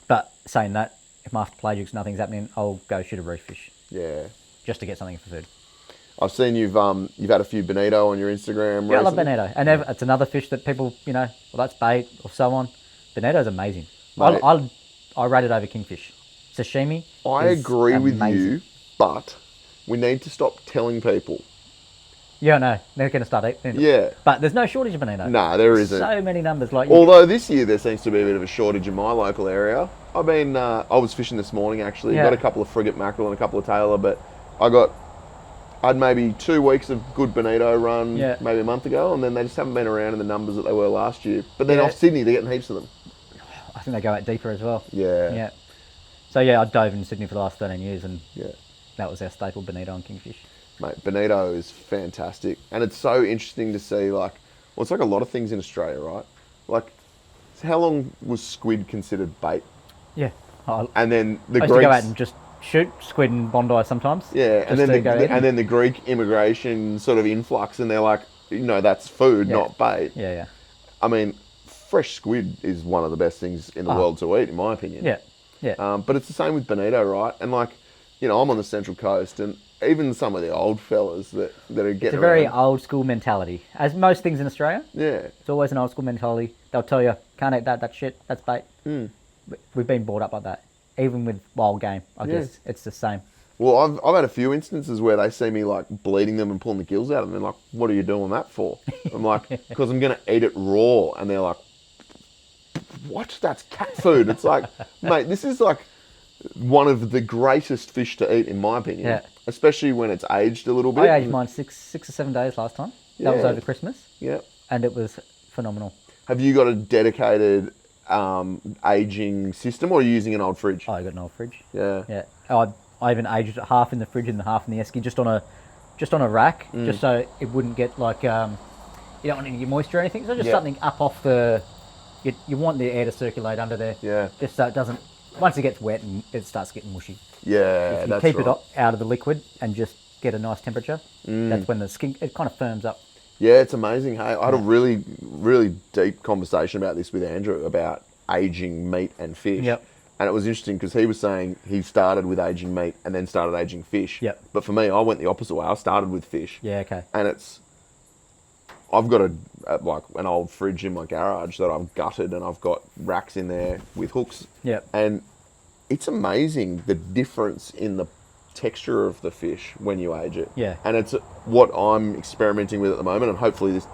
But saying that, if I'm after pelagics, nothing's happening, I'll go shoot a reef fish. Yeah. Just to get something for food. I've seen you've had a few bonito on your Instagram. Yeah, recently. I love bonito, and it's another fish that people, well, that's bait or so on. Bonito's amazing. I rate it over kingfish. Sashimi. I agree with you, but we need to stop telling people. Yeah, no, they're going to start eating. Yeah. But there's no shortage of bonito. No, there isn't. So many numbers. Although this year there seems to be a bit of a shortage in my local area. I was fishing this morning actually. Got a couple of frigate mackerel and a couple of tailor, but I had maybe 2 weeks of good bonito run maybe a month ago, and then they just haven't been around in the numbers that they were last year. But then off Sydney, they're getting heaps of them. I think they go out deeper as well. Yeah. Yeah. So yeah, I dove in Sydney for the last 13 years, and Yeah. that was our staple, bonito and kingfish. Mate, bonito is fantastic. And it's so interesting to see, like, well, it's like a lot of things in Australia, right? Like, so how long was squid considered bait? Yeah. And then the I used Greeks... to go out and just shoot squid in Bondi sometimes. Yeah, and then the Greek immigration sort of influx, and they're like, that's food, not bait. Yeah, yeah. I mean, fresh squid is one of the best things in the world to eat, in my opinion. Yeah, yeah. But it's the same with bonito, right? And like, I'm on the Central Coast, and even some of the old fellas that are getting It's a very around, old school mentality, as most things in Australia. yeah, It's always an old school mentality. They'll tell you, can't eat that, that's shit, that's bait. We've been brought up like that. Even with wild game, I guess it's the same. Well, I've had a few instances where they see me like bleeding them and pulling the gills out of them, and like, what are you doing that for? I'm like, because I'm going to eat it raw, and they're like, what? That's cat food. It's like, mate, this is like one of the greatest fish to eat, in my opinion. Yeah. Especially when it's aged a little bit. I aged mine 6 or 7 days last time. That was over Christmas. Yeah. And it was phenomenal. Have you got a dedicated aging system, or are you using an old fridge? I got an old fridge. Yeah. Yeah. I even aged it half in the fridge and the half in the esky, just on a rack, just so it wouldn't get like you don't want any moisture or anything. So just something up off the. You want the air to circulate under there. Yeah. Just so it doesn't. Once it gets wet, and it starts getting mushy. Yeah. If you keep it out of the liquid and just get a nice temperature, that's when the skin it kind of firms up. Yeah, it's amazing. Hey, I had a really, really deep conversation about this with Andrew about aging meat and fish. Yep. And it was interesting because he was saying he started with aging meat and then started aging fish. Yep. But for me, I went the opposite way. I started with fish. Yeah, okay. And I've got like an old fridge in my garage that I've gutted, and I've got racks in there with hooks. Yep. And it's amazing the difference in the texture of the fish when you age it. Yeah. And it's what I'm experimenting with at the moment, and hopefully this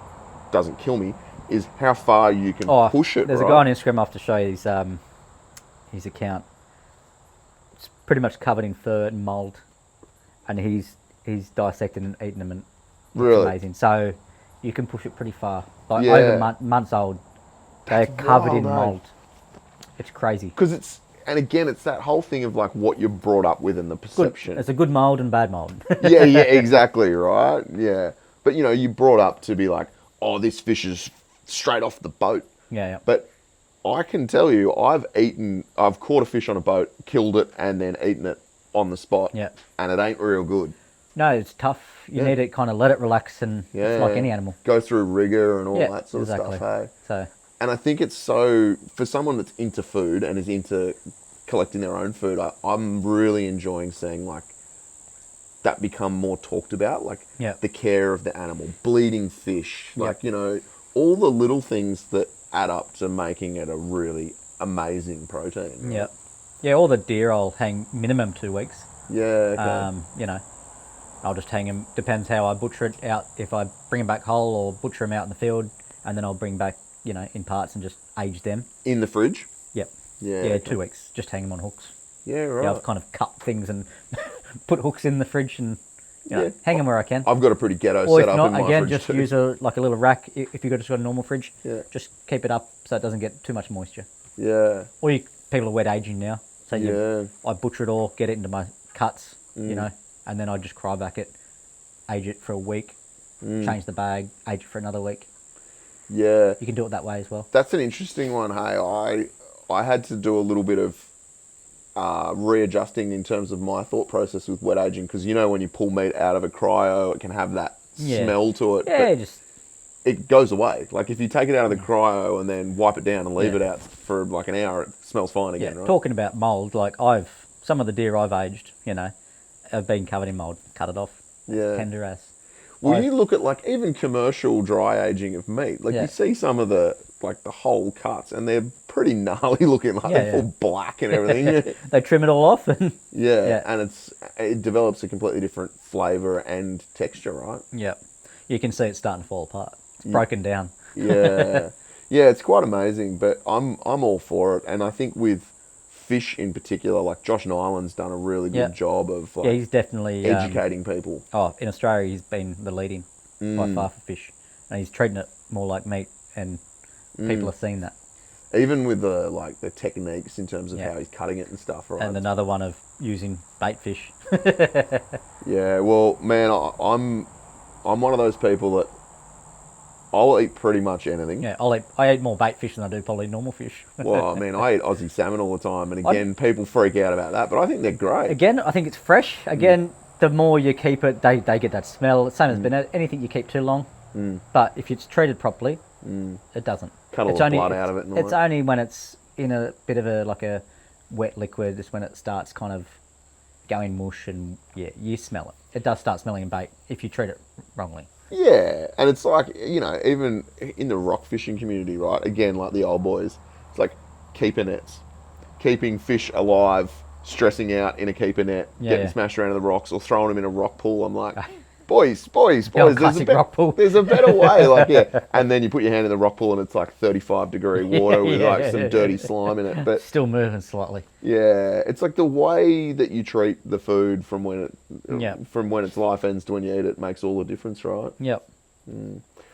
doesn't kill me, is how far you can push it. There's a guy on Instagram I have to show you his account. It's pretty much covered in fur and mould, and he's dissected and eaten them, and it's amazing. So you can push it pretty far, like over months old. They're covered in mould. It's crazy. Because and again, it's that whole thing of like what you're brought up with and the perception. It's a good mould and bad mould. yeah, exactly, right? Yeah. But you're brought up to be like, oh, this fish is straight off the boat. Yeah. But I can tell you, I've caught a fish on a boat, killed it, and then eaten it on the spot. Yeah. And it ain't real good. No, it's tough. You need to kind of let it relax, and it's like any animal. Go through rigor and all that sort of stuff, hey? So. And I think it's so, for someone that's into food and is into collecting their own food, I'm really enjoying seeing like that become more talked about, like the care of the animal, bleeding fish, like, all the little things that add up to making it a really amazing protein. Right? Yeah. Yeah, all the deer I'll hang minimum 2 weeks. Yeah, okay. I'll just hang them, depends how I butcher it out, if I bring them back whole or butcher them out in the field, and then I'll bring back, in parts and just age them. In the fridge? Yep. Yeah. Yeah, 2 weeks, just hang them on hooks. Yeah, right. Yeah, I've kind of cut things and put hooks in the fridge and hang them where I can. I've got a pretty ghetto or setup in my fridge. Or if not, again, just use a little rack. If you've just got a normal fridge, just keep it up so it doesn't get too much moisture. Yeah. Or people are wet aging now. So I butcher it all, get it into my cuts, and then I just cryovac it, age it for a week, change the bag, age it for another week. Yeah. You can do it that way as well. That's an interesting one, hey. I had to do a little bit of readjusting in terms of my thought process with wet aging, because when you pull meat out of a cryo, it can have that smell to it. Yeah, it goes away. Like if you take it out of the cryo and then wipe it down and leave it out for like an hour, it smells fine again, right? Talking about mould, like some of the deer I've aged, have been covered in mould. Cut it off. It's tender as. Well, you look at like even commercial dry aging of meat, like you see some of the whole cuts, and they're pretty gnarly looking, like they're full black and everything. They trim it all off, and and it develops a completely different flavour and texture, right? Yeah, you can see it's starting to fall apart. It's broken down. Yeah, it's quite amazing, but I'm all for it, and I think with fish in particular, like Josh Nyland's done a really good job of he's definitely educating people. In Australia, he's been the leading by far for fish, and he's treating it more like meat, and people are seeing that. Even with the techniques in terms of how he's cutting it and stuff, right? And another one of using bait fish. Yeah, well, man, I'm one of those people that I'll eat pretty much anything. Yeah, I eat more bait fish than I do probably normal fish. Well, I mean, I eat Aussie salmon all the time, and again, people freak out about that, but I think they're great. Again, I think it's fresh. Again, the more you keep it, they get that smell. Same as banana. Anything you keep too long. But if it's treated properly, it doesn't. Cut all the blood out of it. It's only when it's in a bit of a wet liquid, is when it starts kind of going mush, and you smell it. It does start smelling of bait if you treat it wrongly. Yeah, and it's like, even in the rock fishing community, right? Again, like the old boys, it's like keeper nets, keeping fish alive, stressing out in a keeper net, getting smashed around in the rocks, or throwing them in a rock pool. I'm like, boys, there's a better way. And then you put your hand in the rock pool and it's like 35-degree water with some dirty slime in it. But still moving slightly. Yeah, it's like the way that you treat the food from when its life ends to when you eat it makes all the difference, right? Yep.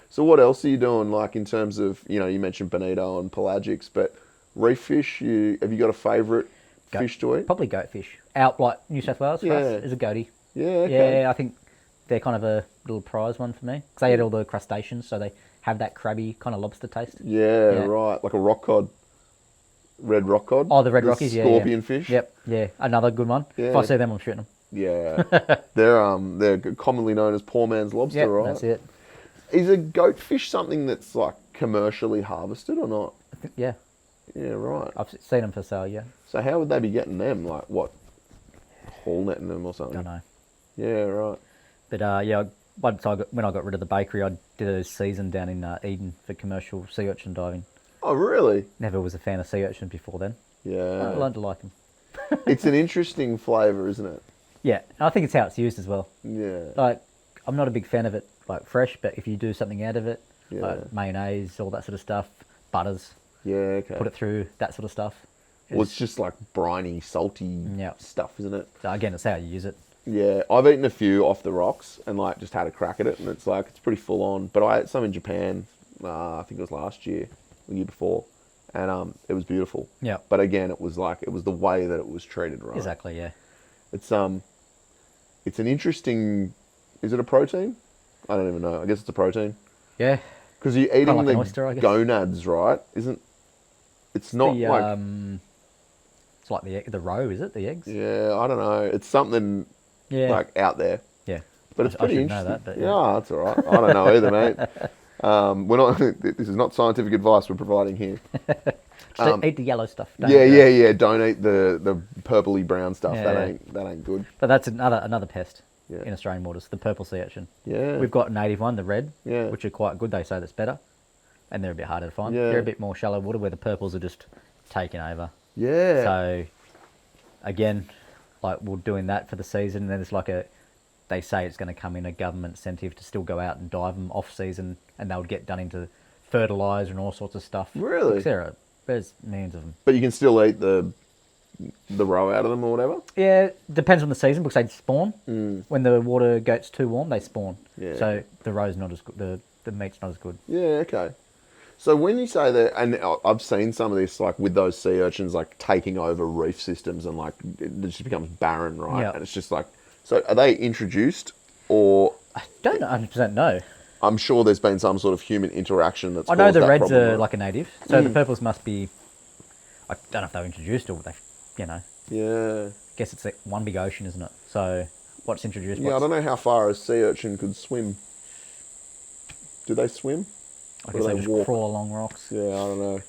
So what else are you doing, like in terms of, you mentioned bonito and pelagics, but reef fish, have you got a favourite fish to eat? Probably goatfish. Out like New South Wales for us is a goatie. Yeah, okay. Yeah, I think they're kind of a little prize one for me. Because they eat all the crustaceans, so they have that crabby kind of lobster taste. Yeah, right. Like a rock cod. Red rock cod. Oh, the red rockies, scorpion fish. Yep, yeah. Another good one. Yeah. If I see them, I'm shooting them. Yeah. They're commonly known as poor man's lobster, right? That's it. Is a goatfish something that's like commercially harvested or not? I think, yeah. Yeah, right. I've seen them for sale, yeah. So how would they be getting them? Like what? Haul netting them or something? Don't know. Yeah, right. But when I got rid of the bakery, I did a season down in Eden for commercial sea urchin diving. Oh, really? Never was a fan of sea urchins before then. Yeah. I learned to like them. It's an interesting flavour, isn't it? Yeah, and I think it's how it's used as well. Yeah. Like, I'm not a big fan of it, like fresh, but if you do something out of it, like mayonnaise, all that sort of stuff, butters, okay. Put it through, that sort of stuff. Well, it's just like briny, salty stuff, isn't it? So again, it's how you use it. Yeah, I've eaten a few off the rocks and like just had a crack at it, and it's pretty full on. But I ate some in Japan. I think it was last year, the year before, and it was beautiful. Yeah. But again, it was the way that it was treated, right? Exactly. Yeah. It's an interesting. Is it a protein? I don't even know. I guess it's a protein. Yeah. Because you're eating like the oyster, I guess. gonads, right? It's not like. It's like the roe, is it? The eggs? Yeah, I don't know. It's something like out there. Yeah. But it's pretty interesting. Know that, but yeah, that's all right. I don't know either, mate. We're not. This is not scientific advice we're providing here. Just eat the yellow stuff. Don't eat the purpley brown stuff. Yeah. That ain't good. But that's another pest in Australian waters, the purple sea urchin. Yeah. We've got a native one, the red, yeah. which are quite good. They say that's better, and they're a bit harder to find. Yeah. They're a bit more shallow water, where the purples are just taking over. Yeah. So, again, like we're doing that for the season, and then it's they say it's going to come in a government incentive to still go out and dive them off season, and they would get done into fertiliser and all sorts of stuff. Really? There's millions of them. But you can still eat the roe out of them or whatever? Yeah, depends on the season, because they spawn. Mm. When the water gets too warm, they spawn. Yeah. So the roe's not as good, the meat's not as good. Yeah, okay. So when you say that, and I've seen some of this, like with those sea urchins, like taking over reef systems, and like it just becomes barren, right? Yeah. And it's just like, so are they introduced, or? I don't 100% know. I'm sure there's been some sort of human interaction that's. I know caused the that reds problem, are right? like a native, so the purples must be. I don't know if they were introduced or they, Yeah. Guess it's one big ocean, isn't it? So what's introduced? Yeah, I don't know how far a sea urchin could swim. Do they swim? I guess they just walk? crawl along rocks. Yeah, I don't know.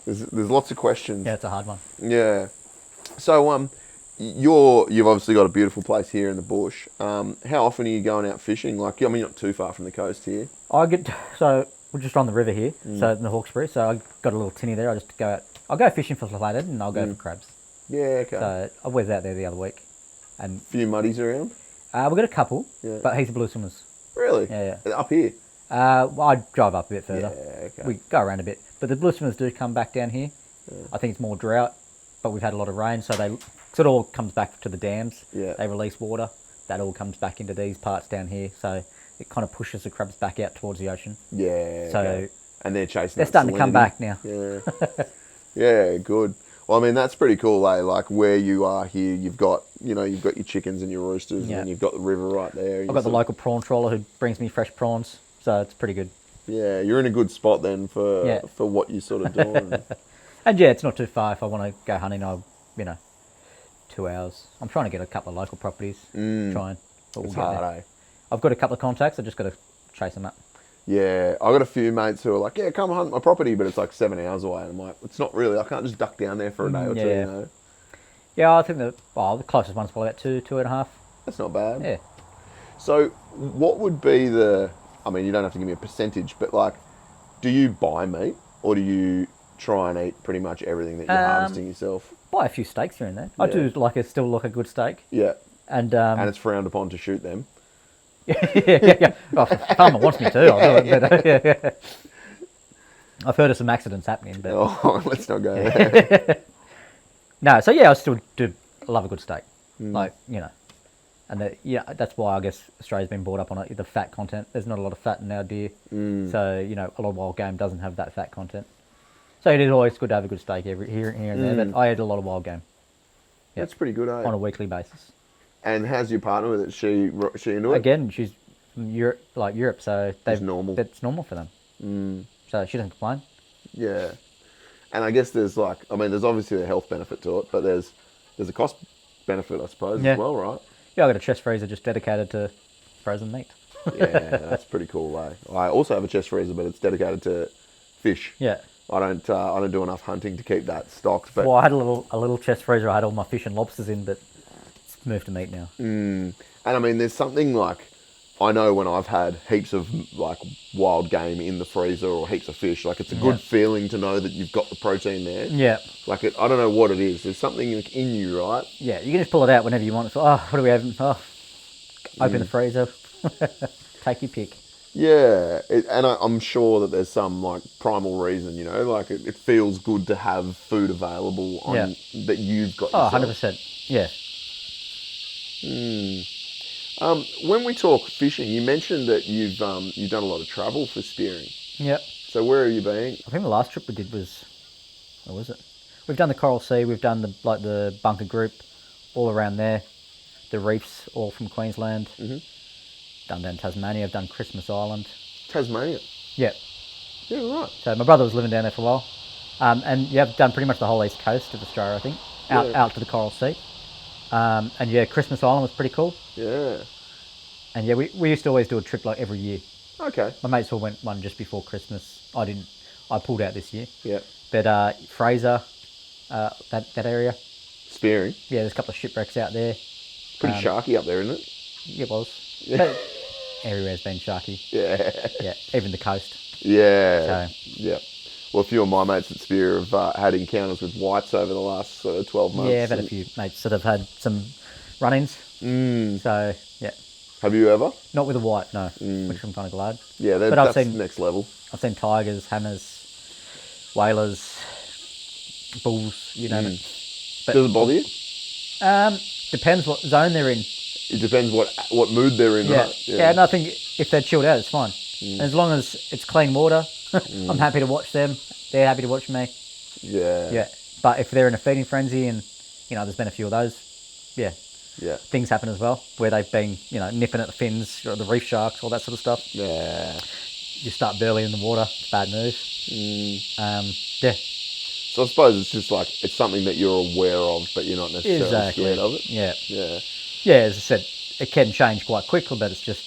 There's lots of questions. Yeah, it's a hard one. Yeah. So you've obviously got a beautiful place here in the bush. How often are you going out fishing? Like, I mean, you're not too far from the coast here. So we're just on the river here, so in the Hawkesbury. So I got a little tinny there. I just go out. I'll go fishing for flathead and I'll go for crabs. Yeah, okay. So I was out there the other week, and few muddies around. we've got a couple, Yeah. but heaps of blue swimmers. Really? Yeah. Up here. Well, I drive up a bit further. Yeah, okay. We go around a bit, but the blue swimmers do come back down here. Yeah. I think it's more drought, but we've had a lot of rain, so it all comes back to the dams. Yeah. They release water. That all comes back into these parts down here, so it kind of pushes the crabs back out towards the ocean. Yeah. So okay. And they're chasing. They're starting to come back now. Yeah. Yeah, good. Well, I mean, that's pretty cool, eh? Like where you are here, you've got your chickens and your roosters, and then you've got the river right there. I've got the local prawn trawler who brings me fresh prawns, so it's pretty good. Yeah, you're in a good spot then for what you're sort of doing. And yeah, it's not too far. If I want to go hunting, 2 hours. I'm trying to get a couple of local properties. Trying. But It's hard, eh? I've got a couple of contacts. I just got to chase them up. Yeah, I got a few mates who are like, yeah, come hunt my property, but it's like 7 hours away. And I'm like, it's not really. I can't just duck down there for a day or two, you know. Yeah, I think the closest one's probably about 2.5. That's not bad. Yeah. So what would be I mean, you don't have to give me a percentage, but like, do you buy meat or do you try and eat pretty much everything that you're harvesting yourself? Buy a few steaks here and there. I do still like a good steak. Yeah. And it's frowned upon to shoot them. yeah. Well, if the farmer wants me to, I'll do it. But, yeah. I've heard of some accidents happening. But... Oh, let's not go there. No, so yeah, I still do love a good steak. Like, and that's why I guess Australia's been brought up on it, the fat content. There's not a lot of fat in our deer. So, a lot of wild game doesn't have that fat content. So it is always good to have a good steak here and there, but I eat a lot of wild game. Yep. That's pretty good, eh? On a weekly basis. And how's your partner with it? She into it? Again, she's from Europe, so it's normal. That's normal for them. So she doesn't complain. Yeah. And I guess there's obviously a health benefit to it, but there's a cost benefit, I suppose, as well, right? Yeah, I got a chest freezer just dedicated to frozen meat. Yeah, that's pretty cool, eh? I also have a chest freezer, but it's dedicated to fish. Yeah. I don't do enough hunting to keep that stocked. But I had a little chest freezer. I had all my fish and lobsters in, but it's moved to meat now. And I mean, there's something like, I know when I've had heaps of like wild game in the freezer or heaps of fish, like it's a good feeling to know that you've got the protein there. Yeah. Like I don't know what it is. There's something in you, right? Yeah, you can just pull it out whenever you want. So, what do we have? Open the freezer. Take your pick. Yeah, and I'm sure that there's some like primal reason, like it feels good to have food available that you've got yourself. 100%. Yeah. When we talk fishing, you mentioned that you've done a lot of travel for spearing. Yep. So where have you been? I think the last trip we did was, where was it? We've done the Coral Sea. We've done the bunker group, all around there. The reefs, all from Queensland. Done down Tasmania. I've done Christmas Island. Tasmania. Yep. Yeah, right. So my brother was living down there for a while, and I've done pretty much the whole east coast of Australia. I think out to the Coral Sea. And Christmas Island was pretty cool. Yeah. And we used to always do a trip like every year. Okay. My mates all went one just before Christmas. I didn't. I pulled out this year. Yeah. But Fraser, that area. Spearing. Yeah, there's a couple of shipwrecks out there. Pretty sharky up there, isn't it? It was. Yeah. But everywhere's been sharky. Yeah. Yeah, even the coast. Yeah. So. Yeah. Well, a few of my mates at Spear have had encounters with whites over the last sort of 12 months. Yeah, I've had a few mates that have had some run-ins. So, yeah. Have you ever? Not with a white, no, which I'm kind of glad. Yeah, that's next level. I've seen tigers, hammers, whalers, bulls, you name it. But, does it bother you? Depends what zone they're in. It depends what mood they're in, yeah. right? Yeah, and I think if they're chilled out, it's fine. And as long as it's clean water, I'm happy to watch them. They're happy to watch me. Yeah. Yeah. But if they're in a feeding frenzy and, there's been a few of those, yeah. Things happen as well, where they've been, nipping at the fins, or the reef sharks, all that sort of stuff. Yeah. You start burling in the water, it's bad news. Yeah. So I suppose it's just like, it's something that you're aware of, but you're not necessarily scared of it. Yeah. Yeah. Yeah, as I said, it can change quite quickly, but it's just,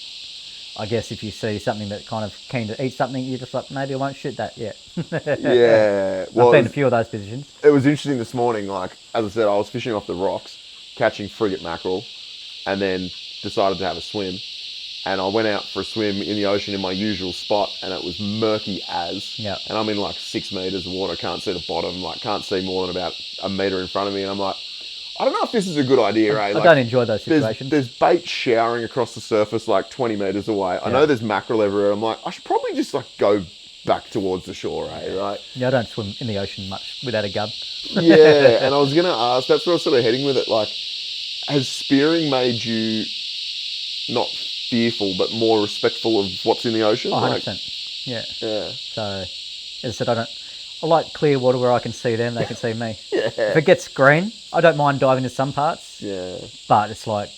I guess if you see something that kind of keen to eat something, you're just like, maybe I won't shoot that yet. Yeah. Well, I've been in a few of those positions. It was interesting this morning, like, as I said, I was fishing off the rocks, catching frigate mackerel, and then decided to have a swim. And I went out for a swim in the ocean in my usual spot, and it was murky as. Yeah. And I'm in like 6 meters of water, can't see the bottom, like can't see more than about a meter in front of me. And I'm like, I don't know if this is a good idea, I don't enjoy those situations. There's bait showering across the surface like 20 meters away. I know there's mackerel everywhere. I'm like, I should probably just like go back towards the shore, right? Yeah, I don't swim in the ocean much without a gun. Yeah, and I was going to ask, that's where I was sort of heading with it. Like, has spearing made you not fearful, but more respectful of what's in the ocean? 100%. Yeah. Yeah. So, As I said, I like clear water where I can see them, they can see me. Yeah. If it gets green, I don't mind diving in some parts. Yeah. But it's like,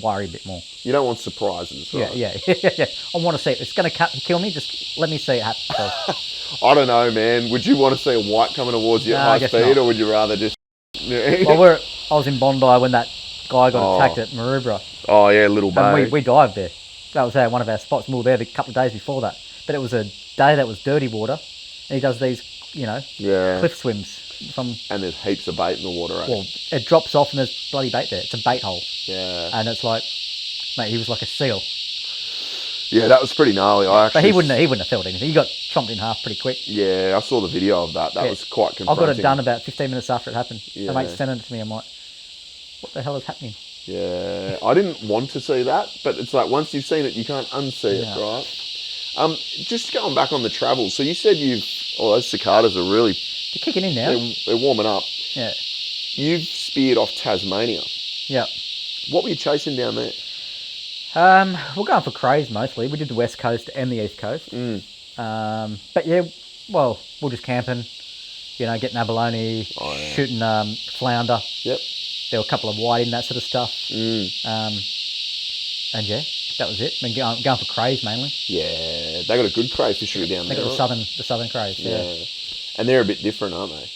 worry a bit more. You don't want surprises, right? Yeah. I want to see it. It's going to kill me. Just let me see it happen first. I don't know, man. Would you want to see a white coming towards you at high speed, or would you rather just... Well, I was in Bondi when that guy got attacked at Maroubra. Oh, yeah, Little Bay. And we dived there. That was one of our spots. We were there a couple of days before that. But it was a day that was dirty water. And he does these, cliff swims. And there's heaps of bait in the water, right? Well, it drops off and there's bloody bait there. It's a bait hole. Yeah. And it's like, mate, he was like a seal. Yeah, that was pretty gnarly. But he wouldn't have felt anything. He got chomped in half pretty quick. Yeah, I saw the video of that. That was quite confronting. I got it done about 15 minutes after it happened. Yeah. The mate sent it to me. I'm like, what the hell is happening? Yeah, I didn't want to see that, but it's like once you've seen it, you can't unsee it, right? Just going back on the travel. So you said those cicadas are really... They're kicking in now. They're warming up. Yeah. You've speared off Tasmania. Yeah. What were you chasing down there? We're going for crays mostly. We did the west coast and the east coast. But yeah, well, we're just camping, getting abalone, shooting flounder. Yep. There were a couple of whiting, that sort of stuff. And yeah, that was it. Been going for crays mainly. Yeah, they got a good cray fishery down there. They got the southern crays. Yeah. And they're a bit different, aren't they?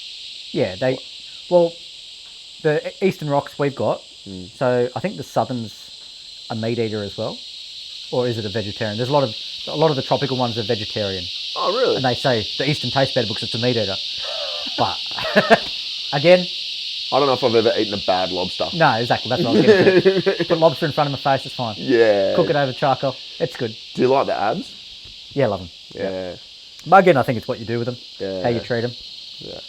Yeah, the eastern rocks we've got. So I think the southern's a meat eater as well, or is it a vegetarian? There's a lot of the tropical ones are vegetarian. Oh, really? And they say the Eastern Taste Better books it's a meat eater. But again, I don't know if I've ever eaten a bad lobster. No, exactly. That's what I was getting to. Put lobster in front of my face, it's fine. Yeah. Cook it over charcoal, it's good. Do you like the abs? Yeah, love them. Yeah. But again, I think it's what you do with them, how you treat them. Yeah.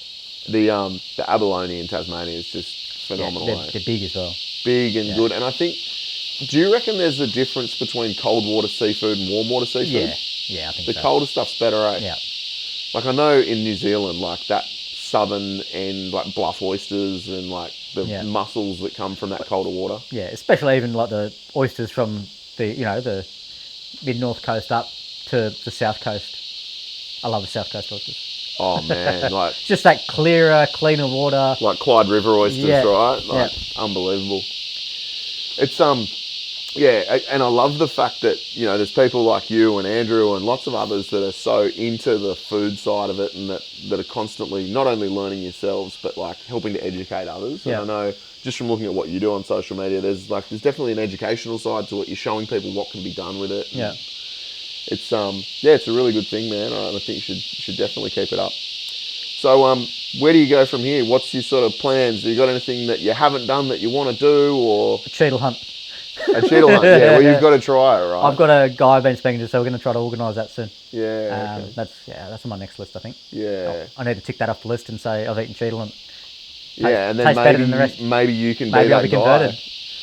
The abalone in Tasmania is just phenomenal. Yeah, they're big as well. Big and good. And I think, do you reckon there's a difference between cold water seafood and warm water seafood? Yeah, I think the colder stuff's better, eh? Yeah. Like I know in New Zealand, like that southern end, like bluff oysters and like the mussels that come from that colder water. Yeah, especially even like the oysters from the mid-north coast up to the south coast. I love the south coast oysters. Oh man, like just that clearer, cleaner water. Like Clyde River oysters, right? Like unbelievable. It's and I love the fact that, there's people like you and Andrew and lots of others that are so into the food side of it and that are constantly not only learning yourselves, but like helping to educate others. And I know just from looking at what you do on social media, there's definitely an educational side to it. You're showing people what can be done with it. Yeah. It's it's a really good thing, man. I think you should definitely keep it up. So where do you go from here? What's your sort of plans? Have you got anything that you haven't done that you want to do, or a cheetle hunt? A cheetle hunt, yeah. Well, you've got to try it, right? I've got a guy I've been speaking to, so we're going to try to organise that soon. Yeah. Okay. That's on my next list, I think. Yeah. I need to tick that off the list and say I've eaten cheetle and and then maybe you can be that guy.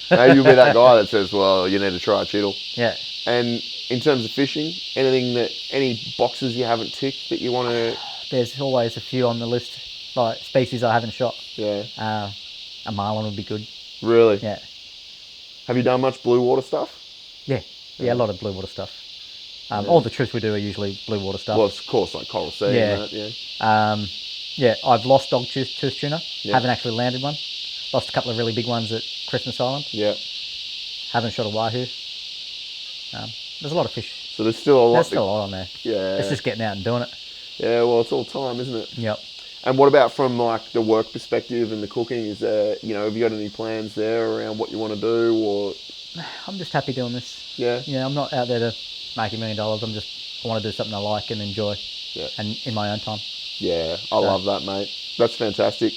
Maybe you'll be that guy that says, well, you need to try a cheetle. Yeah. And in terms of fishing, any boxes you haven't ticked that you want to... There's always a few on the list, like species I haven't shot. Yeah. A marlin would be good. Really? Yeah. Have you done much blue water stuff? Yeah, a lot of blue water stuff. All the trips we do are usually blue water stuff. Well, of course, like coral sea and that, yeah. I've lost dog-tooth tuna. Yeah. Haven't actually landed one. Lost a couple of really big ones at Christmas Island. Yeah. Haven't shot a wahoo. There's a lot of fish. So there's still a lot. There's still a lot on there. Yeah. It's just getting out and doing it. Yeah, well, it's all time, isn't it? Yep. And what about from like the work perspective and the cooking? Is there, have you got any plans there around what you want to do, or? I'm just happy doing this. Yeah. Yeah, I'm not out there to make $1 million. I want to do something I like and enjoy. Yeah. And in my own time. Yeah, I love that, mate. That's fantastic.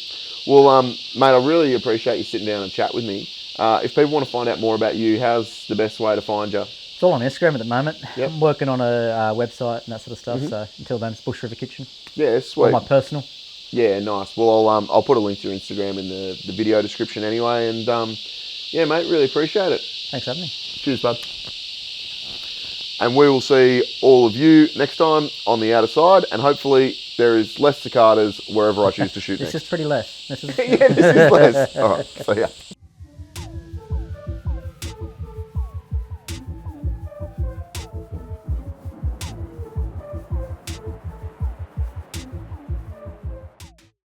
Well, mate, I really appreciate you sitting down and chat with me. If people want to find out more about you, how's the best way to find you? It's all on Instagram at the moment. Yep. I'm working on a website and that sort of stuff. So until then, it's Bush River Kitchen. Yeah, sweet. Or my personal. Yeah, nice. Well, I'll put a link to your Instagram in the video description anyway. And yeah, mate, really appreciate it. Thanks for having me. Cheers, bud. And we will see all of you next time on the outer side. And hopefully there is less cicadas wherever I choose to shoot next. This is pretty less. Yeah, this is less. All right, see ya.